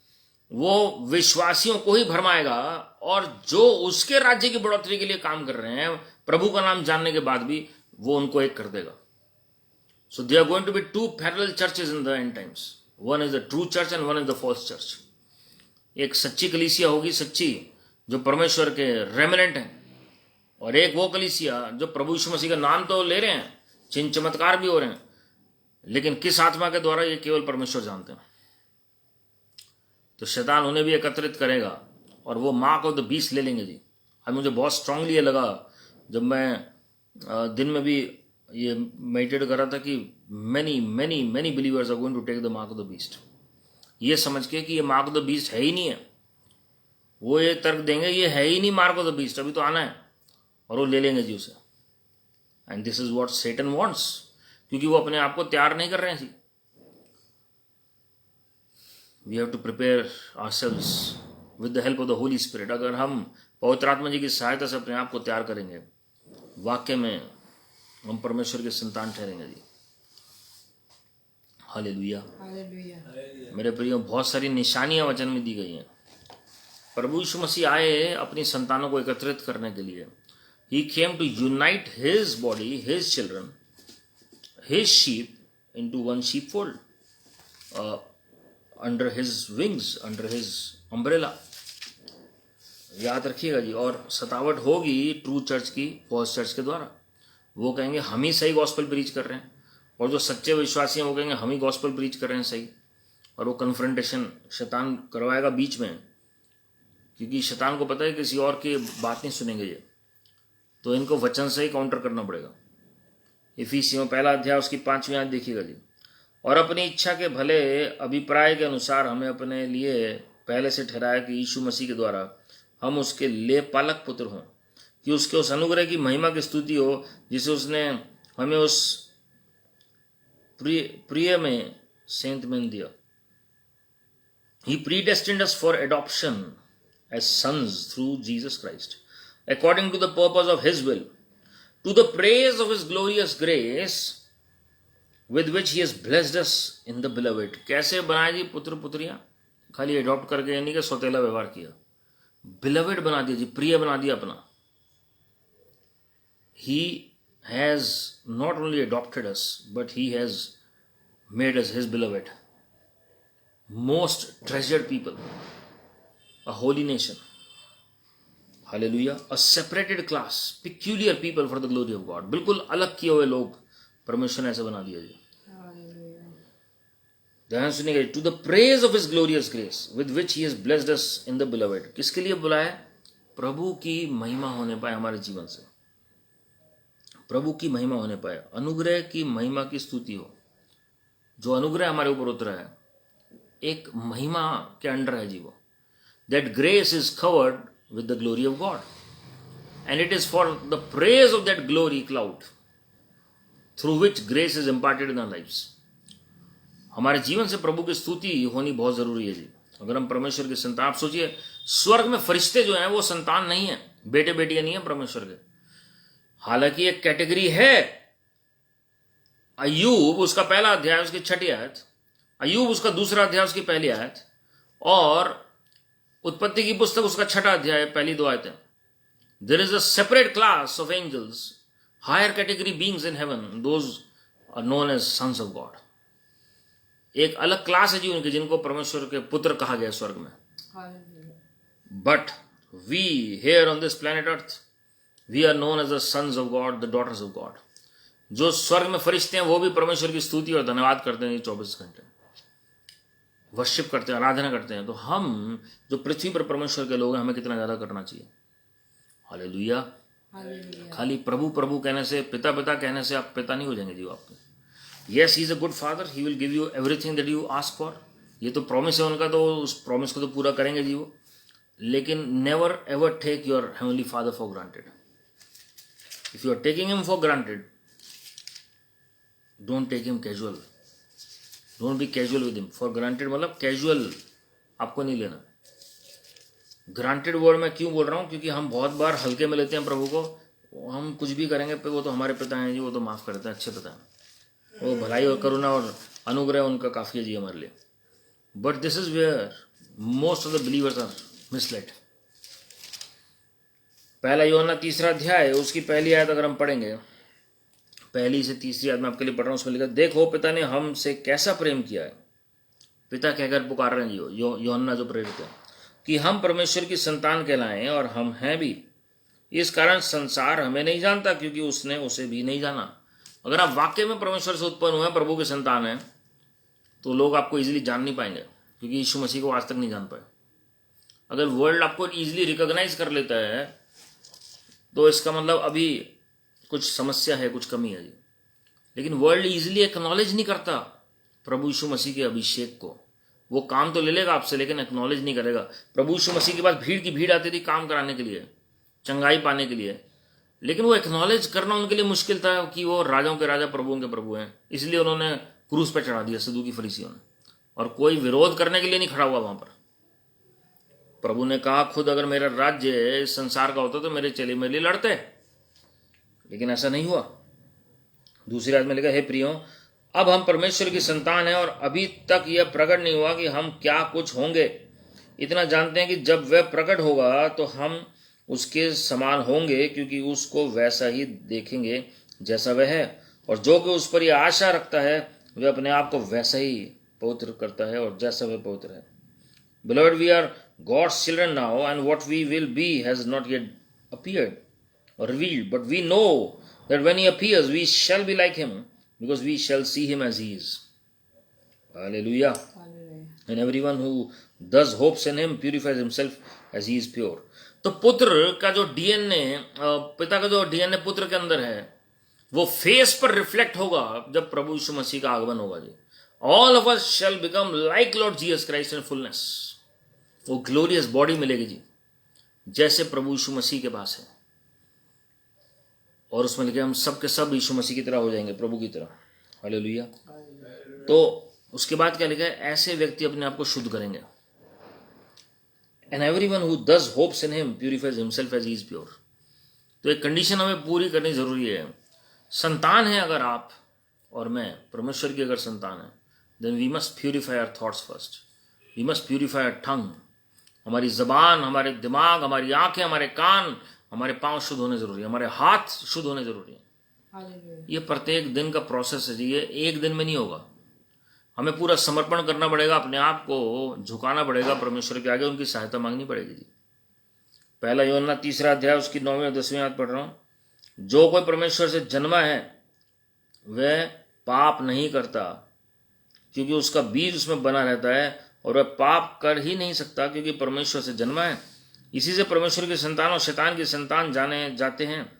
वो विश्वासियों को ही भरमाएगा, और जो उसके राज्य की बढ़ोतरी के लिए काम कर रहे हैं, प्रभु का नाम जानने के बाद भी, वो उनको एक कर देगा। So they are going to be two parallel churches in the end times. One is the true church and one is the false church. एक सच्ची कलीसिया होगी, सच्ची, जो परमेश्वर के रेमिनेंट हैं, और एक वो कलीसिया जो प्रभु यीशु मसीह का नाम तो ले रहे हैं, चिन्ह चमत्कार भी हो रहे हैं, लेकिन किस आत्मा के द्वारा ये केवल परमेश्वर जानते हैं। तो शैतान उन्हें भी एकत्रित करेगा और वो मार्क ऑफ द बीस्ट ले लेंगे जी। आज मुझे बहुत स्ट्रांगली ये लगा जब मैं दिन में भी ये मेडिटेट कर रहा था कि many many many believers are going to take the mark of the beast, ये समझ के कि ये मार्क ऑफ द बीस्ट है ही नहीं है। वो ये तर्क देंगे ये है ही नहीं मार्क ऑफ द बीस्ट, अभी तो आना है, और वो ले लेंगे जी उसे। And this is what Satan wants, क्योंकि वो अपने आप को तैयार नहीं कर रहे हैं जी। We have to prepare ourselves with the help of the Holy Spirit. अगर हम पवित्र आत्मा जी की सहायता से अपने आप को तैयार करेंगे, वाक्य में हम परमेश्वर के संतान ठहरेंगे जी। हालेलुया, मेरे प्रियो, बहुत सारी निशानियां वचन में दी गई हैं। प्रभु यीशु मसीह आए अपनी संतानों को एकत्रित करने के लिए। He came to unite his body, his children, his sheep into one sheepfold, under his wings, under his umbrella. याद रखिएगा जी। और सतावट होगी ट्रू चर्च की फॉल्स चर्च के द्वारा। वो कहेंगे हम ही सही गॉस्पेल प्रीच कर रहे हैं, और जो सच्चे विश्वासी हैं वो कहेंगे हम ही गॉस्पेल प्रीच कर रहे हैं सही। और वो कन्फ्रंटेशन शैतान करवाएगा बीच में, क्योंकि शैतान को पता है किसी और की बात नहीं सुनेंगे ये, तो इनको वचन से ही काउंटर करना पड़ेगा। इफिसियों 1 अध्याय उसकी 5वीं आयत देखिएगा जी। और अपनी इच्छा के भले अभिप्राय के अनुसार हमें अपने लिए पहले से ठहराया कि यीशु मसीह के द्वारा हम उसके ले पालक पुत्र हों, कि उसके उस अनुग्रह की महिमा की स्तुति हो जिसे उसने हमें उस प्रिय में सेंत में दिया। He predestined us for adoption as sons through Jesus Christ, according to the purpose of His will, to the praise of His glorious grace, with which He has blessed us in the beloved. कैसे बनाए जी पुत्र पुत्रियां? खाली adopt करके यानी कि सौतेला व्यवहार किया, बिलवेड बना दिया जी, प्रिय बना दिया अपना। He has not only adopted us, but He has made us His beloved, most treasured people, a holy nation. Hallelujah. A separated class, peculiar people for the glory of God. बिल्कुल अलग किए हुए लोग परमेश्वर ने ऐसे बना दिया जी। ध्यान सुनिएगा, to the praise of his glorious grace with which he has blessed us in the beloved. किसके लिए बुलाया? प्रभु की महिमा होने पाए हमारे जीवन से, प्रभु की महिमा होने पाए, अनुग्रह की महिमा की स्तुति हो। जो अनुग्रह हमारे ऊपर उतरा है एक महिमा के अंडर है जी वो। That grace is covered with the glory of God, and it is for the praise of that glory cloud through which grace is imparted in our lives. हमारे जीवन से प्रभु की स्तुति होनी बहुत जरूरी है जी। अगर हम परमेश्वर के संतान, आप सोचिए स्वर्ग में फरिश्ते जो हैं वो संतान नहीं है, बेटे बेटियां नहीं है परमेश्वर के। हालांकि एक कैटेगरी है, अय्यूब उसका 1 अध्याय उसकी 6ठी आयत, अय्यूब उसका 2 अध्याय उसकी 1 आयत, और उत्पत्ति की पुस्तक उसका 6 अध्याय 1-2 आयतें। There is a separate class of angels, higher category beings in heaven, those are known as sons of God. एक अलग क्लास है जी उनके, जिनको परमेश्वर के पुत्र कहा गया स्वर्ग में। But we here on this planet earth, we are known as the sons of God, the daughters of God. जो स्वर्ग में फरिश्ते हैं वो भी परमेश्वर की स्तुति और धन्यवाद करते हैं 24 घंटे, वर्शिप करते हैं, आराधना करते हैं। तो हम जो पृथ्वी पर परमेश्वर के लोग हैं, हमें कितना ज़्यादा करना चाहिए। हालेलुया। खाली प्रभु प्रभु कहने से, पिता पिता कहने से आप पिता नहीं हो जाएंगे जी आपके। Yes, he is a good father, he will give you everything that you ask for. ये तो प्रॉमिस है उनका, तो उस प्रॉमिस को तो पूरा करेंगे जी वो। लेकिन never ever take your heavenly Father for granted. If you are taking him for granted, don't take him casual, don't be casual with him. For granted मतलब कैजुअल आपको नहीं लेना। ग्रांटेड वर्ड मैं क्यों बोल रहा हूँ, क्योंकि हम बहुत बार हल्के में लेते हैं प्रभु को। हम कुछ भी करेंगे वो तो हमारे पिता हैं जी, वो तो माफ़ करते हैं, अच्छे पिता हैं, वो भलाई और करुणा और अनुग्रह उनका काफ़ी है जी हमारे लिए। But this is where most of the believers are misled. पहला यूहन्ना 3 अध्याय, उसकी पहली आयत अगर हम पढ़ेंगे, पहली से 3 आयत मैं आपके लिए पढ़ रहा हूँ। उसमें लिखा, देखो पिता ने हमसे कैसा प्रेम किया है। पिता कहकर पुकार रहे हैं जी यूहन्ना जो प्रेरित है, कि हम परमेश्वर की संतान कहलाएं, और हम हैं भी। इस कारण संसार हमें नहीं जानता, क्योंकि उसने उसे भी नहीं जाना। अगर आप वाकई में परमेश्वर से उत्पन्न हुए, प्रभु की संतान हैं, तो लोग आपको इजीली जान नहीं पाएंगे, क्योंकि यीशु मसीह को आज तक नहीं जान पाए। अगर वर्ल्ड आपको इजीली रिकॉग्नाइज कर लेता है, तो इसका मतलब अभी कुछ समस्या है, कुछ कमी है जी। लेकिन वर्ल्ड इजीली एक्नॉलेज नहीं करता प्रभु यीशु मसीह के अभिषेक को। वो काम तो ले लेगा आपसे, लेकिन एक्नॉलेज नहीं करेगा। प्रभु यीशु मसीह के पास भीड़ की भीड़ आती थी काम कराने के लिए, चंगाई पाने के लिए, लेकिन वो एक्नॉलेज करना उनके लिए मुश्किल था कि वो राजाओं के राजा प्रभुओं के प्रभु हैं। इसलिए उन्होंने क्रूस पर चढ़ा दिया सदूकी फरीसियों ने, और कोई विरोध करने के लिए नहीं खड़ा हुआ वहां पर। प्रभु ने कहा खुद, अगर मेरा राज्य इस संसार का होता तो मेरे चेले मेरे लिए लड़ते, लेकिन ऐसा नहीं हुआ। दूसरी आयत में लिखा, हे प्रियो, अब हम परमेश्वर की संतान हैं, और अभी तक यह प्रकट नहीं हुआ कि हम क्या कुछ होंगे। इतना जानते हैं कि जब वह प्रकट होगा तो हम उसके समान होंगे, क्योंकि उसको वैसा ही देखेंगे जैसा वह है। और जो कि उस पर यह आशा रखता है, वह अपने आप को वैसा ही पवित्र करता है, और जैसा वह पवित्र है। Beloved, we are God's children now, and what we will be has not yet appeared or revealed. But we know that when he appears, we shall be like him, because we shall see him as he is. Hallelujah. And everyone who thus hopes in him purifies himself as he is pure. तो पुत्र का जो DNA, पिता का जो DNA पुत्र के अंदर है, वो फेस पर रिफ्लेक्ट होगा जब प्रभु यीशु मसीह का आगमन होगा जी। All of us shall become like Lord Jesus Christ in fullness. वो ग्लोरियस बॉडी मिलेगी जी, जैसे प्रभु यीशु मसीह के पास है। और उसमें लिखे हम सब के सब यीशु मसीह की तरह हो जाएंगे, प्रभु की तरह। हालेलुया। तो उसके बाद क्या लिखा है, ऐसे व्यक्ति अपने आप को शुद्ध करेंगे। And everyone who thus hopes in him purifies himself as he is pure. तो एक कंडीशन हमें पूरी करनी जरूरी है। संतान है अगर आप और मैं, परमेश्वर की अगर संतान है, then we must purify our thoughts first. We must purify our tongue. हमारी जबान, हमारे दिमाग, हमारी आंखें, हमारे कान, हमारे पांव शुद्ध होने जरूरी है, हमारे हाथ शुद्ध होने जरूरी है। ये प्रत्येक दिन का प्रोसेस है जी, ये एक दिन में नहीं होगा। हमें पूरा समर्पण करना पड़ेगा, अपने आप को झुकाना पड़ेगा परमेश्वर के आगे, उनकी सहायता मांगनी पड़ेगी जी। पहला यूहन्ना 3 अध्याय, उसकी 9वीं और 10वीं आयत पढ़ रहा हूं। जो कोई परमेश्वर से जन्मा है वह पाप नहीं करता, क्योंकि उसका बीज उसमें बना रहता है, और वह पाप कर ही नहीं सकता, क्योंकि परमेश्वर से जन्मा है। इसी से परमेश्वर की संतान और शैतान की संतान जाने जाते हैं।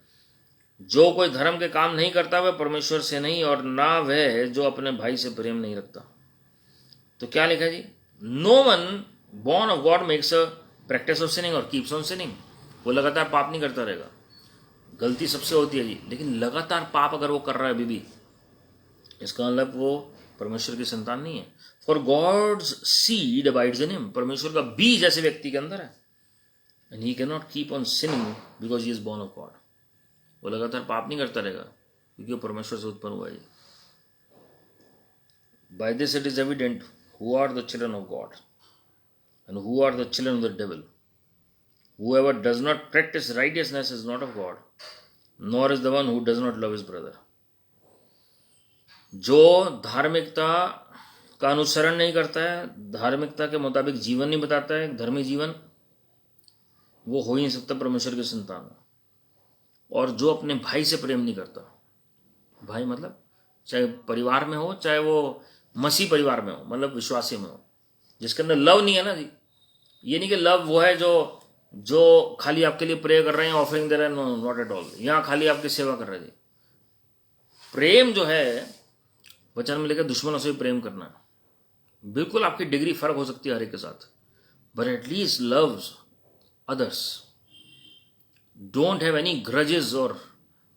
जो कोई धर्म के काम नहीं करता वह परमेश्वर से नहीं, और ना वह जो अपने भाई से प्रेम नहीं रखता। तो क्या लिखा जी, no one born of God makes a practice of sinning और कीप्स ऑन सिनिंग। वो लगातार पाप नहीं करता रहेगा। गलती सबसे होती है जी, लेकिन लगातार पाप अगर वो कर रहा है अभी भी, इसका मतलब वो परमेश्वर की संतान नहीं है। For God's seed abides in him. परमेश्वर का बीज ऐसे व्यक्ति के अंदर है, and he can not keep on sinning because he is born of God. वो लगातार पाप नहीं करता रहेगा, क्योंकि वो परमेश्वर से उत्पन्न हुआ है। By this it is evident who are the children of God and who are the children of the devil. Whoever does not practice righteousness is not of God, nor is the one who does not love his brother. जो धार्मिकता का अनुसरण नहीं करता है, धार्मिकता के मुताबिक जीवन नहीं बताता है, धर्मी जीवन, वो हो ही नहीं सकता परमेश्वर की संतान। और जो अपने भाई से प्रेम नहीं करता, भाई मतलब चाहे परिवार में हो, चाहे वो मसीह परिवार में हो, मतलब विश्वासी में हो, जिसके अंदर लव नहीं है ना जी। ये नहीं कि लव वो है जो खाली आपके लिए प्रे कर रहे हैं, ऑफरिंग दे रहे हैं, नो नॉट एट ऑल। यहाँ खाली आपकी सेवा कर रहे हैं जी। प्रेम जो है वचन में लेकर दुश्मनों से भी प्रेम करना है। बिल्कुल आपकी डिग्री फर्क हो सकती है हर एक के साथ, but at least loves others. Don't have any grudges or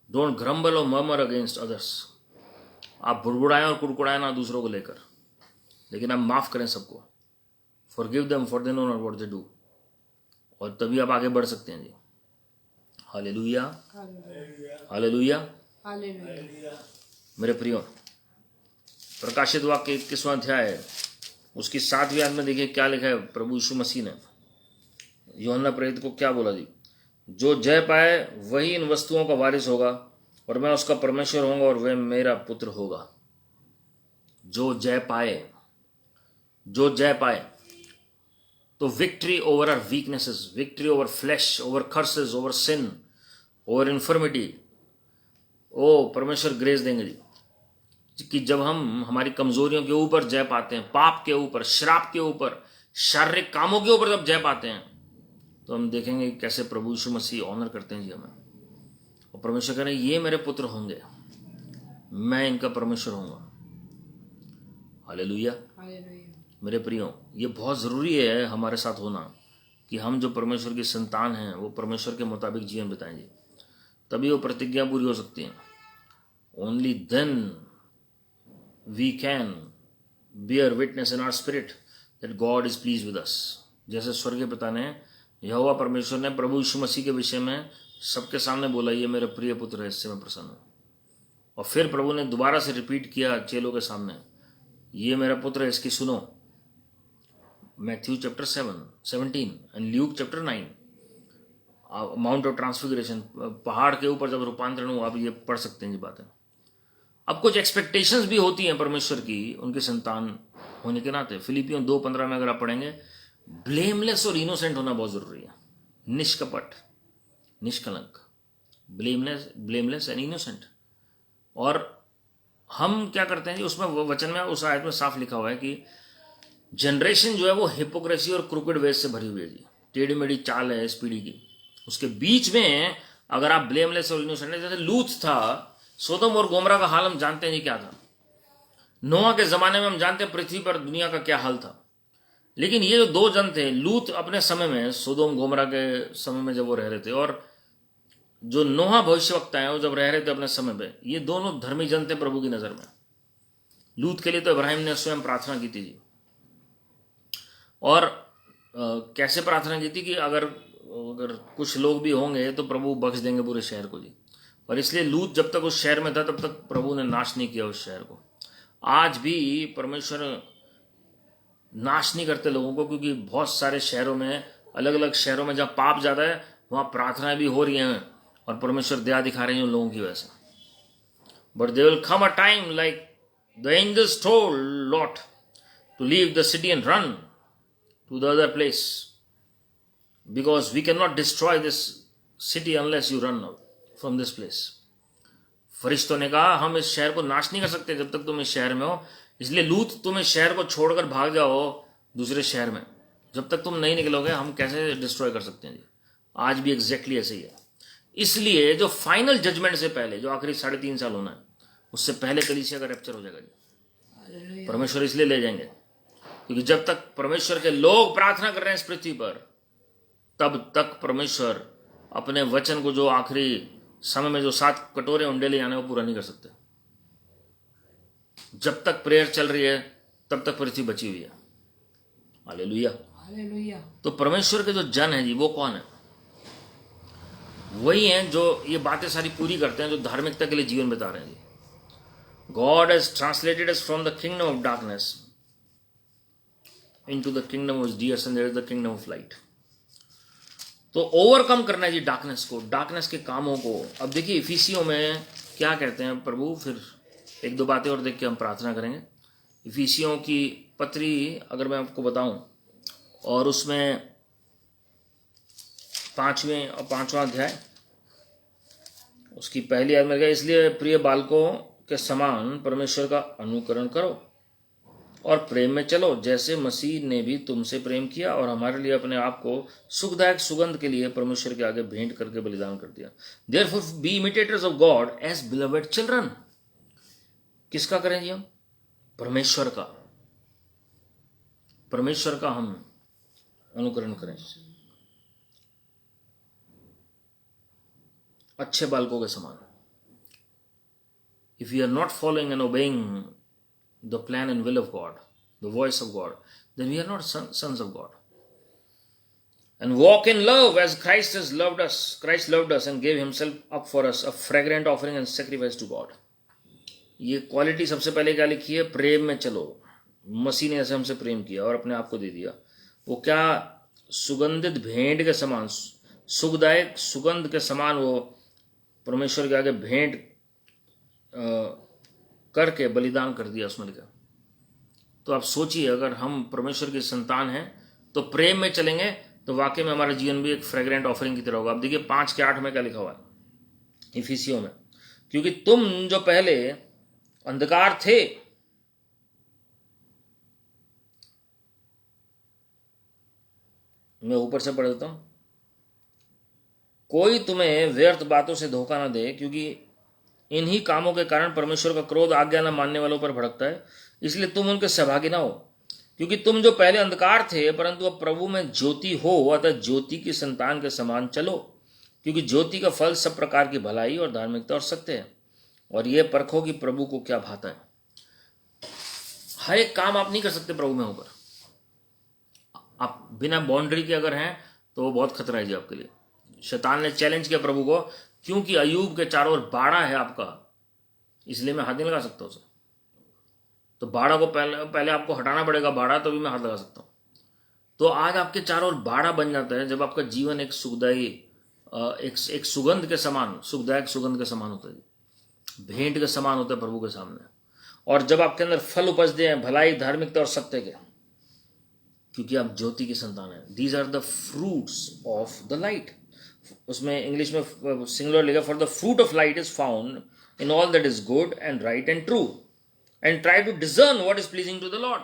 don't grumble or murmur against others. आप बुड़बुड़ाएं और कुड़कुड़ाएं ना दूसरों को लेकर, लेकिन आप माफ करें सबको। Forgive them for they know not what they do. और तभी आप आगे बढ़ सकते हैं जी। हालेलुया, हालेलुया, मेरे प्रियो, प्रकाशित वाक्य 21वां अध्याय है, उसकी 7वीं आयत में देखिए क्या लिखा है। प्रभु यीशु मसीह ने यूहन्ना प्रेरित को क्या बोला जी? जो जय पाए वही इन वस्तुओं का वारिस होगा, और मैं उसका परमेश्वर होऊंगा और वह मेरा पुत्र होगा। जो जय पाए, जो जय पाए, तो victory over our weaknesses, victory over flesh, over curses, over sin, over infirmity. ओ परमेश्वर ग्रेस देंगे जी कि जब हम हमारी कमजोरियों के ऊपर जय पाते हैं, पाप के ऊपर, श्राप के ऊपर, शारीरिक कामों के ऊपर जब जय पाते हैं, तो हम देखेंगे कैसे प्रभु यीशु मसीह ऑनर करते हैं जी हमें। और परमेश्वर कह रहे हैं ये मेरे पुत्र होंगे, मैं इनका परमेश्वर होऊंगा। हालेलुया, मेरे प्रियो, ये बहुत ज़रूरी है हमारे साथ होना कि हम जो परमेश्वर की संतान हैं वो परमेश्वर के मुताबिक जीवन बिताएं जी, तभी वो प्रतिज्ञा पूरी हो सकती है। Only then we can bear witness in our spirit that God is pleased with us। जैसे स्वर्गीय पिता ने, यहोवा परमेश्वर ने प्रभु यीशु मसीह के विषय में सबके सामने बोला ये मेरे प्रिय पुत्र है, इससे मैं प्रसन्न हूँ। और फिर प्रभु ने दोबारा से रिपीट किया चेलों के सामने, ये मेरा पुत्र है, इसकी सुनो। Matthew chapter 17 and Luke chapter 9, mount of transfiguration, पहाड़ के ऊपर जब रूपांतरण हुआ। आप ये पढ़ सकते हैं जी बातें। अब कुछ एक्सपेक्टेशंस भी होती हैं परमेश्वर की उनके संतान होने के नाते। फिलिपियों 2:15 में अगर आप पढ़ेंगे, ब्लेमलेस और इनोसेंट होना बहुत जरूरी है। निष्कपट, निष्कलंक, ब्लेमलेस एंड इनोसेंट। और हम क्या करते हैं जी, उसमें वचन में, उस आयत में साफ लिखा हुआ है कि जनरेशन जो है वो हिपोक्रेसी और क्रूकेड वेज से भरी हुई है जी। टेढ़ी मेढ़ी चाल है इस पीढ़ी की। उसके बीच में अगर आप ब्लेमलेस और इनोसेंट, जैसे लूत था, सोदम और गोमरा का हाल हम जानते हैं जी क्या था। नोआ के जमाने में हम जानते हैं पृथ्वी पर दुनिया का क्या हाल था। लेकिन ये जो दो जन थे, लूत अपने समय में, सोदोम गोमरा के समय में जब वो रह रहे थे, और जो नोहा भविष्यवक्ता है वो जब रह रहे थे अपने समय पे, ये दोनों धर्मी जन थे प्रभु की नजर में। लूत के लिए तो इब्राहिम ने स्वयं प्रार्थना की थी जी। और कैसे प्रार्थना की थी कि अगर कुछ लोग भी होंगे तो प्रभु बख्श देंगे पूरे शहर को जी। और इसलिए लूत जब तक उस शहर में था तब तक प्रभु ने नाश नहीं किया उस शहर को। आज भी परमेश्वर नाश नहीं करते लोगों को, क्योंकि बहुत सारे शहरों में, अलग अलग शहरों में जहाँ पाप ज्यादा है वहाँ प्रार्थनाएं भी हो रही हैं और परमेश्वर दया दिखा रहे हैं उन लोगों की वजह से। But they will come a time like the angels told Lot to leave the city and run to the other place, because we can not destroy this city unless you run from this place. फरिश्तों ने कहा हम इस शहर को नाश नहीं कर सकते जब तक तुम इस शहर में हो, इसलिए लूत तुम इस शहर को छोड़कर भाग जाओ दूसरे शहर में। जब तक तुम नहीं निकलोगे हम कैसे डिस्ट्रॉय कर सकते हैं जी। आज भी एग्जैक्टली ऐसे ही है। इसलिए जो फाइनल जजमेंट से पहले, जो आखिरी 3.5 साल होना है, उससे पहले कलीसिया का रैप्चर हो जाएगा जी। परमेश्वर इसलिए ले जाएंगे क्योंकि जब तक परमेश्वर के लोग प्रार्थना कर रहे हैं इस पृथ्वी पर, तब तक परमेश्वर अपने वचन को, जो आखिरी समय में जो 7 कटोरे उंडे ले जाने, वो पूरा नहीं कर सकते। जब तक प्रेयर चल रही है तब तक पृथ्वी बची हुई है। Hallelujah, hallelujah. तो परमेश्वर के जो जन है जी, वो कौन है? वही हैं जो ये बातें सारी पूरी करते हैं, जो धार्मिकता के लिए जीवन बिता रहे हैं जी। God has translated us from the kingdom of darkness into the kingdom of his dear son, there is the kingdom of light. तो ओवरकम करना है जी डार्कनेस को, डार्कनेस के कामों को। अब देखिए इफिसियों में क्या कहते हैं प्रभु, फिर 1-2 बातें और देख के हम प्रार्थना करेंगे। इफिसियों की पत्री अगर मैं आपको बताऊं, और उसमें 5वां अध्याय, उसकी पहली आयत में गया, इसलिए प्रिय बालकों के समान परमेश्वर का अनुकरण करो और प्रेम में चलो, जैसे मसीह ने भी तुमसे प्रेम किया और हमारे लिए अपने आप को सुखदायक सुगंध के लिए परमेश्वर के आगे भेंट करके बलिदान कर दिया। Therefore be imitators of God as beloved children। किसका करें जी हम? परमेश्वर का। परमेश्वर का हम अनुकरण करें, अच्छे बालकों के समान। If we are not following and obeying the plan and will of God, the voice of God, then we are not sons of God. And walk in love as Christ has loved us. Christ loved us and gave himself up for us, a fragrant offering and sacrifice to God. ये quality सबसे पहले क्या लिखी है? प्रेम में चलो। मसीह ने ऐसे हमसे प्रेम किया और अपने आप को दे दिया। वो क्या? सुगंधित भेंट के समान, सुखदायक सुगंध के समान वो परमेश्वर के आगे भेंट करके बलिदान कर दिया उसमें लिखा। तो आप सोचिए, अगर हम परमेश्वर की संतान हैं तो प्रेम में चलेंगे तो वाकई में हमारा जीवन भी एक फ्रेग्रेंट ऑफरिंग की तरह होगा। अब देखिए 5:8 में क्या लिखा हुआ है इफिसियों में, क्योंकि तुम जो पहले अंधकार थे, मैं ऊपर से पढ़ देता हूं, कोई तुम्हें व्यर्थ बातों से धोखा ना दे, क्योंकि इन्हीं कामों के कारण परमेश्वर का क्रोध आज्ञा न मानने वालों पर भड़कता है। इसलिए तुम उनके सहभागी ना हो, क्योंकि तुम जो पहले अंधकार थे परंतु अब प्रभु में ज्योति हो, अतः ज्योति की संतान के समान चलो। क्योंकि ज्योति का फल सब प्रकार की भलाई और धार्मिकता और सत्य है, और ये परखो कि प्रभु को क्या भाता है। हर एक काम आप नहीं कर सकते प्रभु में होकर। आप बिना बाउंड्री के अगर हैं तो वो बहुत खतरा है जी आपके लिए। शैतान ने चैलेंज किया प्रभु को, क्योंकि अयूब के चारों ओर बाड़ा है आपका, इसलिए मैं हाथ नहीं लगा सकता उसे। तो बाड़ा को पहले आपको हटाना पड़ेगा, बाड़ा, तभी मैं हाथ लगा सकता हूं। तो आज आपके चारों ओर बाड़ा बन जाता है जब आपका जीवन एक सुखदायी एक सुगंध के समान, सुखदायक सुगंध के समान होता है, भेंट के समान होता है प्रभु के सामने। और जब आपके अंदर फल उपजते हैं भलाई, धार्मिकता और सत्य के, क्योंकि आप ज्योति की संतान है। These are the fruits of the light. उसमें इंग्लिश में सिंगुलर लिखा, for the fruit of light is found in all that is good and right and true and try to discern what is pleasing to the Lord.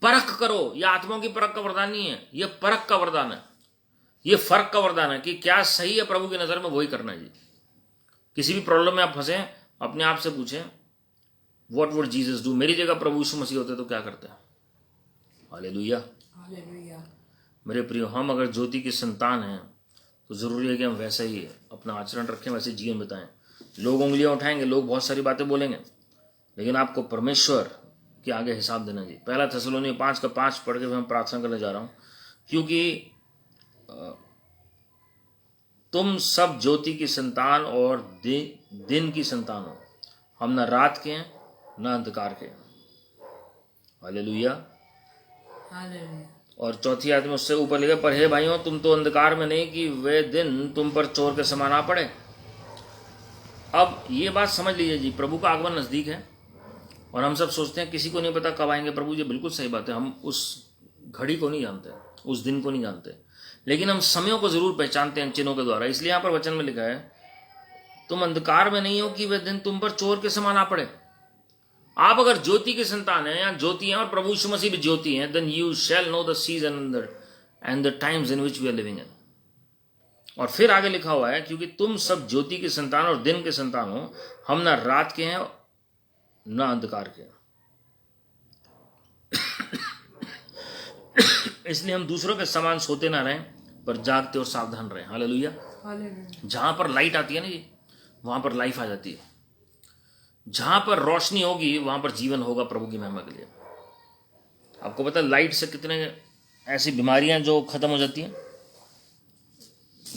परख करो। यह आत्माओं की परख का वरदान नहीं है, यह परख का वरदान है, यह फर्क का वरदान है कि क्या सही है प्रभु की नजर में, वही करना है जी। किसी भी प्रॉब्लम में आप फंसे, अपने आप से पूछें, व्हाट वुड जीसस डू? मेरी जगह प्रभु यीशु मसीह होते तो क्या करते हैं? Hallelujah, hallelujah. मेरे प्रियो, हम अगर ज्योति की संतान हैं तो जरूरी है कि हम वैसा ही अपना आचरण रखें, वैसे जीवन बिताएं। लोग उंगलियां उठाएंगे, लोग बहुत सारी बातें बोलेंगे, लेकिन आपको परमेश्वर के आगे हिसाब देना जी। 1 थिस्सलुनीय 5:5 पढ़ के मैं प्रार्थना करने जा रहा हूं, क्योंकि तुम सब ज्योति की संतान और दिन की संतान हो। हम ना रात के हैं ना अंधकार के। Hallelujah, hallelujah. और चौथी आयत में उससे ऊपर लिखा, पर हे भाइयों, तुम तो अंधकार में नहीं कि वे दिन तुम पर चोर के समान आ पड़े। अब ये बात समझ लीजिए जी, प्रभु का आगमन नजदीक है और हम सब सोचते हैं किसी को नहीं पता कब आएंगे प्रभु जी। बिल्कुल सही बात है, हम उस घड़ी को नहीं जानते, उस दिन को नहीं जानते, लेकिन हम समयों को जरूर पहचानते हैं चिन्हों के द्वारा। इसलिए यहाँ पर वचन में लिखा है, तुम अंधकार में नहीं हो कि वे दिन तुम पर चोर के समान आ पड़े। आप अगर ज्योति की संतान हैं या ज्योति हैं और प्रभु यीशु मसीह भी ज्योति हैं, then you shall know the season and the times in which we are living in. और फिर आगे लिखा हुआ है, क्योंकि तुम सब ज्योति की संतान और दिन के संतान हो। हम ना रात के हैं ना अंधकार के। इसलिए हम दूसरों के समान सोते ना रहें, पर जागते और सावधान रहें। हालेलुया। जहां पर लाइट आती है ना जी, वहां पर लाइफ आ जाती है। जहां पर रोशनी होगी वहां पर जीवन होगा प्रभु की महिमा के लिए। आपको पता है लाइट से कितने ऐसी बीमारियां जो खत्म हो जाती हैं।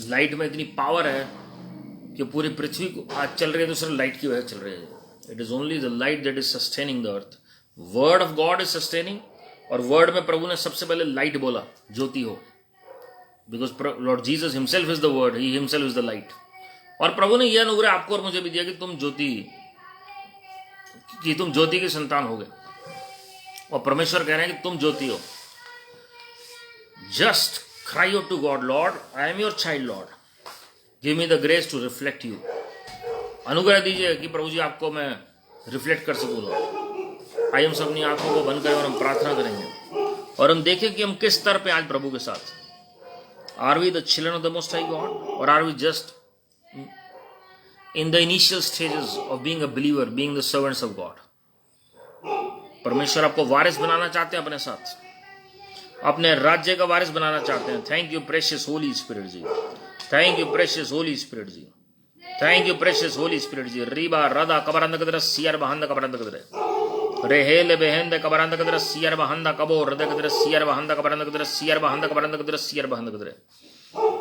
लाइट में इतनी पावर है कि पूरी पृथ्वी को आज चल रही है तो सिर्फ लाइट की वजह चल रही है। It is only the light that is sustaining the earth. Word of God is sustaining, और वर्ड में प्रभु ने सबसे पहले लाइट बोला, ज्योति हो, because Lord Jesus himself is the word, he himself is the light. और प्रभु ने यह अनुग्रह आपको और मुझे भी दिया कि तुम ज्योति की संतान हो गए। और परमेश्वर कह रहे हैं कि तुम ज्योति हो। Just cry out to God, Lord I am your child, Lord give me the grace to reflect you. अनुग्रह दीजिए कि प्रभु जी आपको मैं रिफ्लेक्ट कर सकूं लॉर्ड। आइए हम सब अपनी आंखों को बंद करें और हम प्रार्थना करेंगे और हम देखें कि हम किस स्तर पे आज प्रभु के साथ। Are we the children of the most high God और are we just in the initial stages of being a believer, being the servants of God. परमेश्वर आपको वारिस बनाना चाहते हैं अपने साथ, अपने राज्य का वारिस बनाना चाहते हैं। Thank you precious Holy Spirit ji, thank you precious Holy Spirit ji, thank you precious Holy Spirit ji. रीबा रदा कबरंद कदर सियर बहंद कबरंद कदर रेहेल बेहंद कबरंद कदर सियर बहंद कबो हृदय कदर सियर बहंद कबरंद कदर सियर बहंद कबरंद कदर सियर बहंद कदर।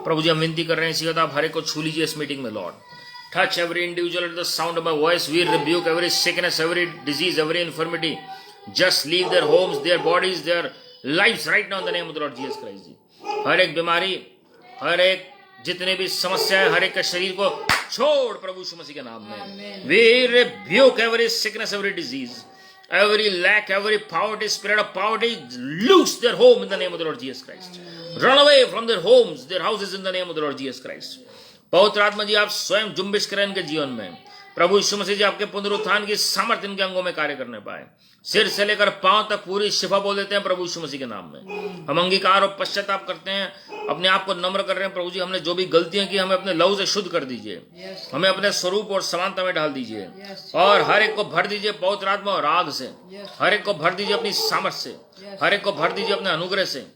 प्रभु जी हम विनती कर रहे हैं, इसी आप हर एक को छू लीजिए इस मीटिंग में Lord. Touch every individual at the sound of my voice. We rebuke every sickness, every disease, every infirmity. Just leave their homes, their bodies, their lives right now in the name of the Lord Jesus Christ ji. हर एक बीमारी, हर एक जितने भी समस्याएं, हर एक के शरीर को छोड़ प्रभु यीशु मसीह के नाम में। We rebuke every sickness, every disease, every lack, every poverty, spirit of poverty, loose their home in the name of the Lord Jesus Christ. Run away from their homes, their houses in the name of the Lord Jesus Christ. पवित्र आत्मा जी आप स्वयं जुम्बिश करें इनके जीवन में। प्रभु यीशु मसीह जी आपके पुनरुत्थान की सामर्थ्य इनके अंगों में कार्य करने पाए। सिर से लेकर पांव तक पूरी शिफा बोल देते हैं प्रभु यीशु मसीह के नाम में। हम अंगीकार और पश्चाताप करते हैं, अपने आप को नम्र कर रहे हैं। प्रभु जी हमने जो भी गलतियां की हमें अपने लहू से शुद्ध कर दीजिए, हमें अपने स्वरूप और समानता में डाल दीजिए और हर एक को भर दीजिए पवित्र आत्मा और आग से। हर एक को भर दीजिए अपनी सामर्थ से, हर एक को भर दीजिए अपने अनुग्रह से।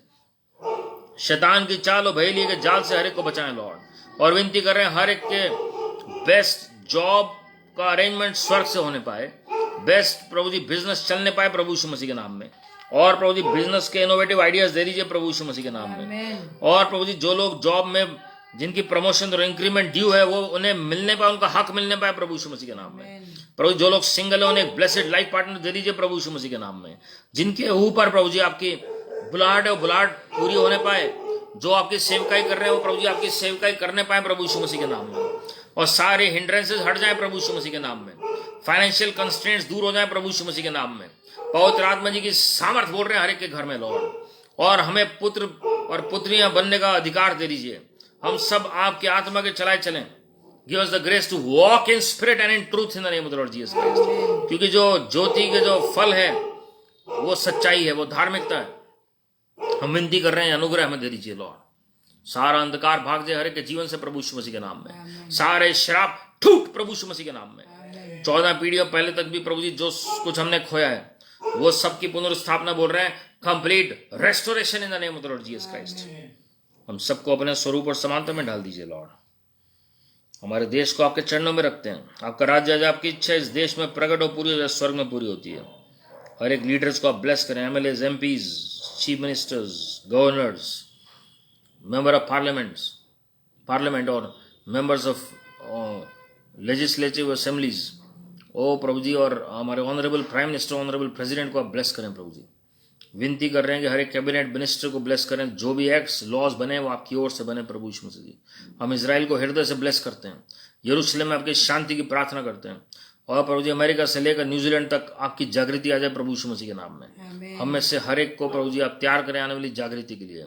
शैतान की चाल और भयलिए के जाल से हर एक को बचाएं लॉर्ड। और विनती कर रहे हैं हर एक के बेस्ट जॉब का अरेंजमेंट स्वर्ग से होने पाए, बेस्ट प्रभु जी बिजनेस चलने पाए प्रभु यीशु मसीह के नाम में। और प्रभु जी बिजनेस के इनोवेटिव आइडियाज दे दीजिए प्रभु यीशु मसीह के नाम में। और प्रभु जी जो लोग जॉब में जिनकी प्रमोशन और इंक्रीमेंट ड्यू है वो उन्हें मिलने पाए, उनका हक मिलने पाए प्रभु यीशु मसीह के नाम में। प्रभु जो लोग सिंगल है उन्हें एक ब्लेसेड लाइफ पार्टनर दे दीजिए प्रभु यीशु मसीह के नाम में। जिनके ऊपर प्रभु जी आपकी बुलाहट है वो बुलाहट पूरी होने पाए। जो आपकी सेवकाई कर रहे हैं वो प्रभु जी आपकी सेवकाई करने पाए प्रभु यीशु मसीह के नाम में। और सारे हिंड्रेंसेस हट जाए प्रभु यीशु मसीह के नाम में। फाइनेंशियल कंस्ट्रेंट्स दूर हो जाए प्रभु यीशु मसीह के नाम में। पवित्र आत्मा जी की सामर्थ बोल रहे हैं हर एक के घर में लॉर्ड। और हमें पुत्र और पुत्रियां बनने का अधिकार दे दीजिए। हम सब आपकी आत्मा के चलाए चलें। Give us the grace to walk in spirit and in truth in the name of the Lord Jesus Christ. क्योंकि जो ज्योति के जो फल है वो सच्चाई है, वो धार्मिकता है। हम विनती कर रहे हैं अनुग्रह हमें दे दीजिए लॉर्ड। सारा अंधकार भाग जाए हर एक के जीवन से प्रभु यीशु मसीह के नाम में। सारे श्राप ठूट प्रभु यीशु मसीह के नाम में। 14 पीढ़ियों पहले तक भी प्रभु जी जो कुछ हमने खोया है वो सबकी पुनर्स्थापना बोल रहे हैं। Complete restoration in the name of the Lord Jesus Christ. हम सबको अपने स्वरूप और समानता में डाल दीजिए लॉर्ड। हमारे देश को आपके चरणों में रखते हैं। आपका राज्य आज आपकी इच्छा इस देश में प्रकट और पूरी हो, स्वर्ग में पूरी होती है। हर एक लीडर्स को आप ब्लेस करें, MLAs, MPs, chief ministers, governors, member of parliament और members of legislative assemblies। ओ प्रभु जी और हमारे honourable prime minister, honourable president को आप ब्लेस करें प्रभु जी। विनती कर रहे हैं कि हर एक कैबिनेट मिनिस्टर को ब्लेस करें। जो भी एक्ट्स लॉज बने वो आपकी ओर से बने प्रभु यीशु मसीह जी। हम इजराइल को हृदय से ब्लेस करते हैं। यरूशलेम में आपकी शांति की प्रार्थना करते हैं। और प्रभु जी अमेरिका से लेकर न्यूजीलैंड तक आपकी जागृति आ जाए प्रभु यीशु मसीह के नाम में। हम में से हर एक को प्रभु जी आप तैयार करें आने वाली जागृति के लिए,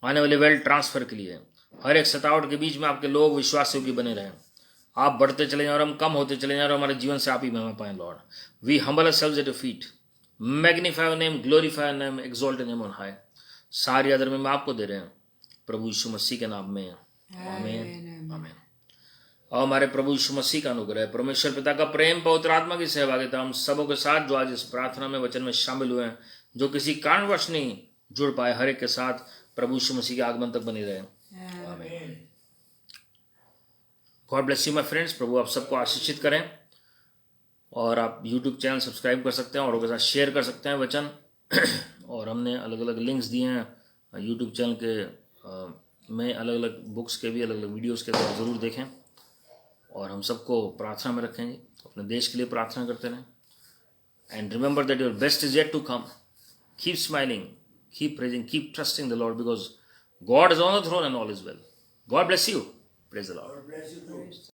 आने वाले वेल्थ ट्रांसफर के लिए। हर एक सतावट के बीच में आपके लोग विश्वासियों की बने रहें। आप बढ़ते चले जाएं और हम कम होते चले जाएं और हमारे जीवन से आप ही महिमा पाएं Lord. We humble ourselves at your feet, magnify your name, glorify your name, exalt your name on high. सारी आदर में आपको दे रहे हैं प्रभु यीशु मसीह के नाम में, आमीन आमीन। और हमारे प्रभु यीशु मसीह का अनुग्रह, परमेश्वर पिता का प्रेम, पवित्र आत्मा की सहभागिता हम सबों के साथ जो आज इस प्रार्थना में वचन में शामिल हुए हैं, जो किसी कारणवश नहीं जुड़ पाए, हर एक के साथ प्रभु यीशु मसीह के आगमन तक बनी रहे। आमीन। God bless you my friends. प्रभु आप सबको आशीषित करें। और आप YouTube चैनल सब्सक्राइब कर सकते हैं और उनके साथ शेयर कर सकते हैं वचन। और हमने अलग अलग लिंक्स दिए हैं YouTube चैनल के में, अलग अलग बुक्स के भी, अलग अलग वीडियोस के, तो ज़रूर देखें। और हम सबको प्रार्थना में रखेंगे, अपने देश के लिए प्रार्थना करते रहें। And remember that your best is yet to come. Keep smiling, keep praising, keep trusting the Lord, because God is on the throne and all is well. God bless you. Praise the Lord.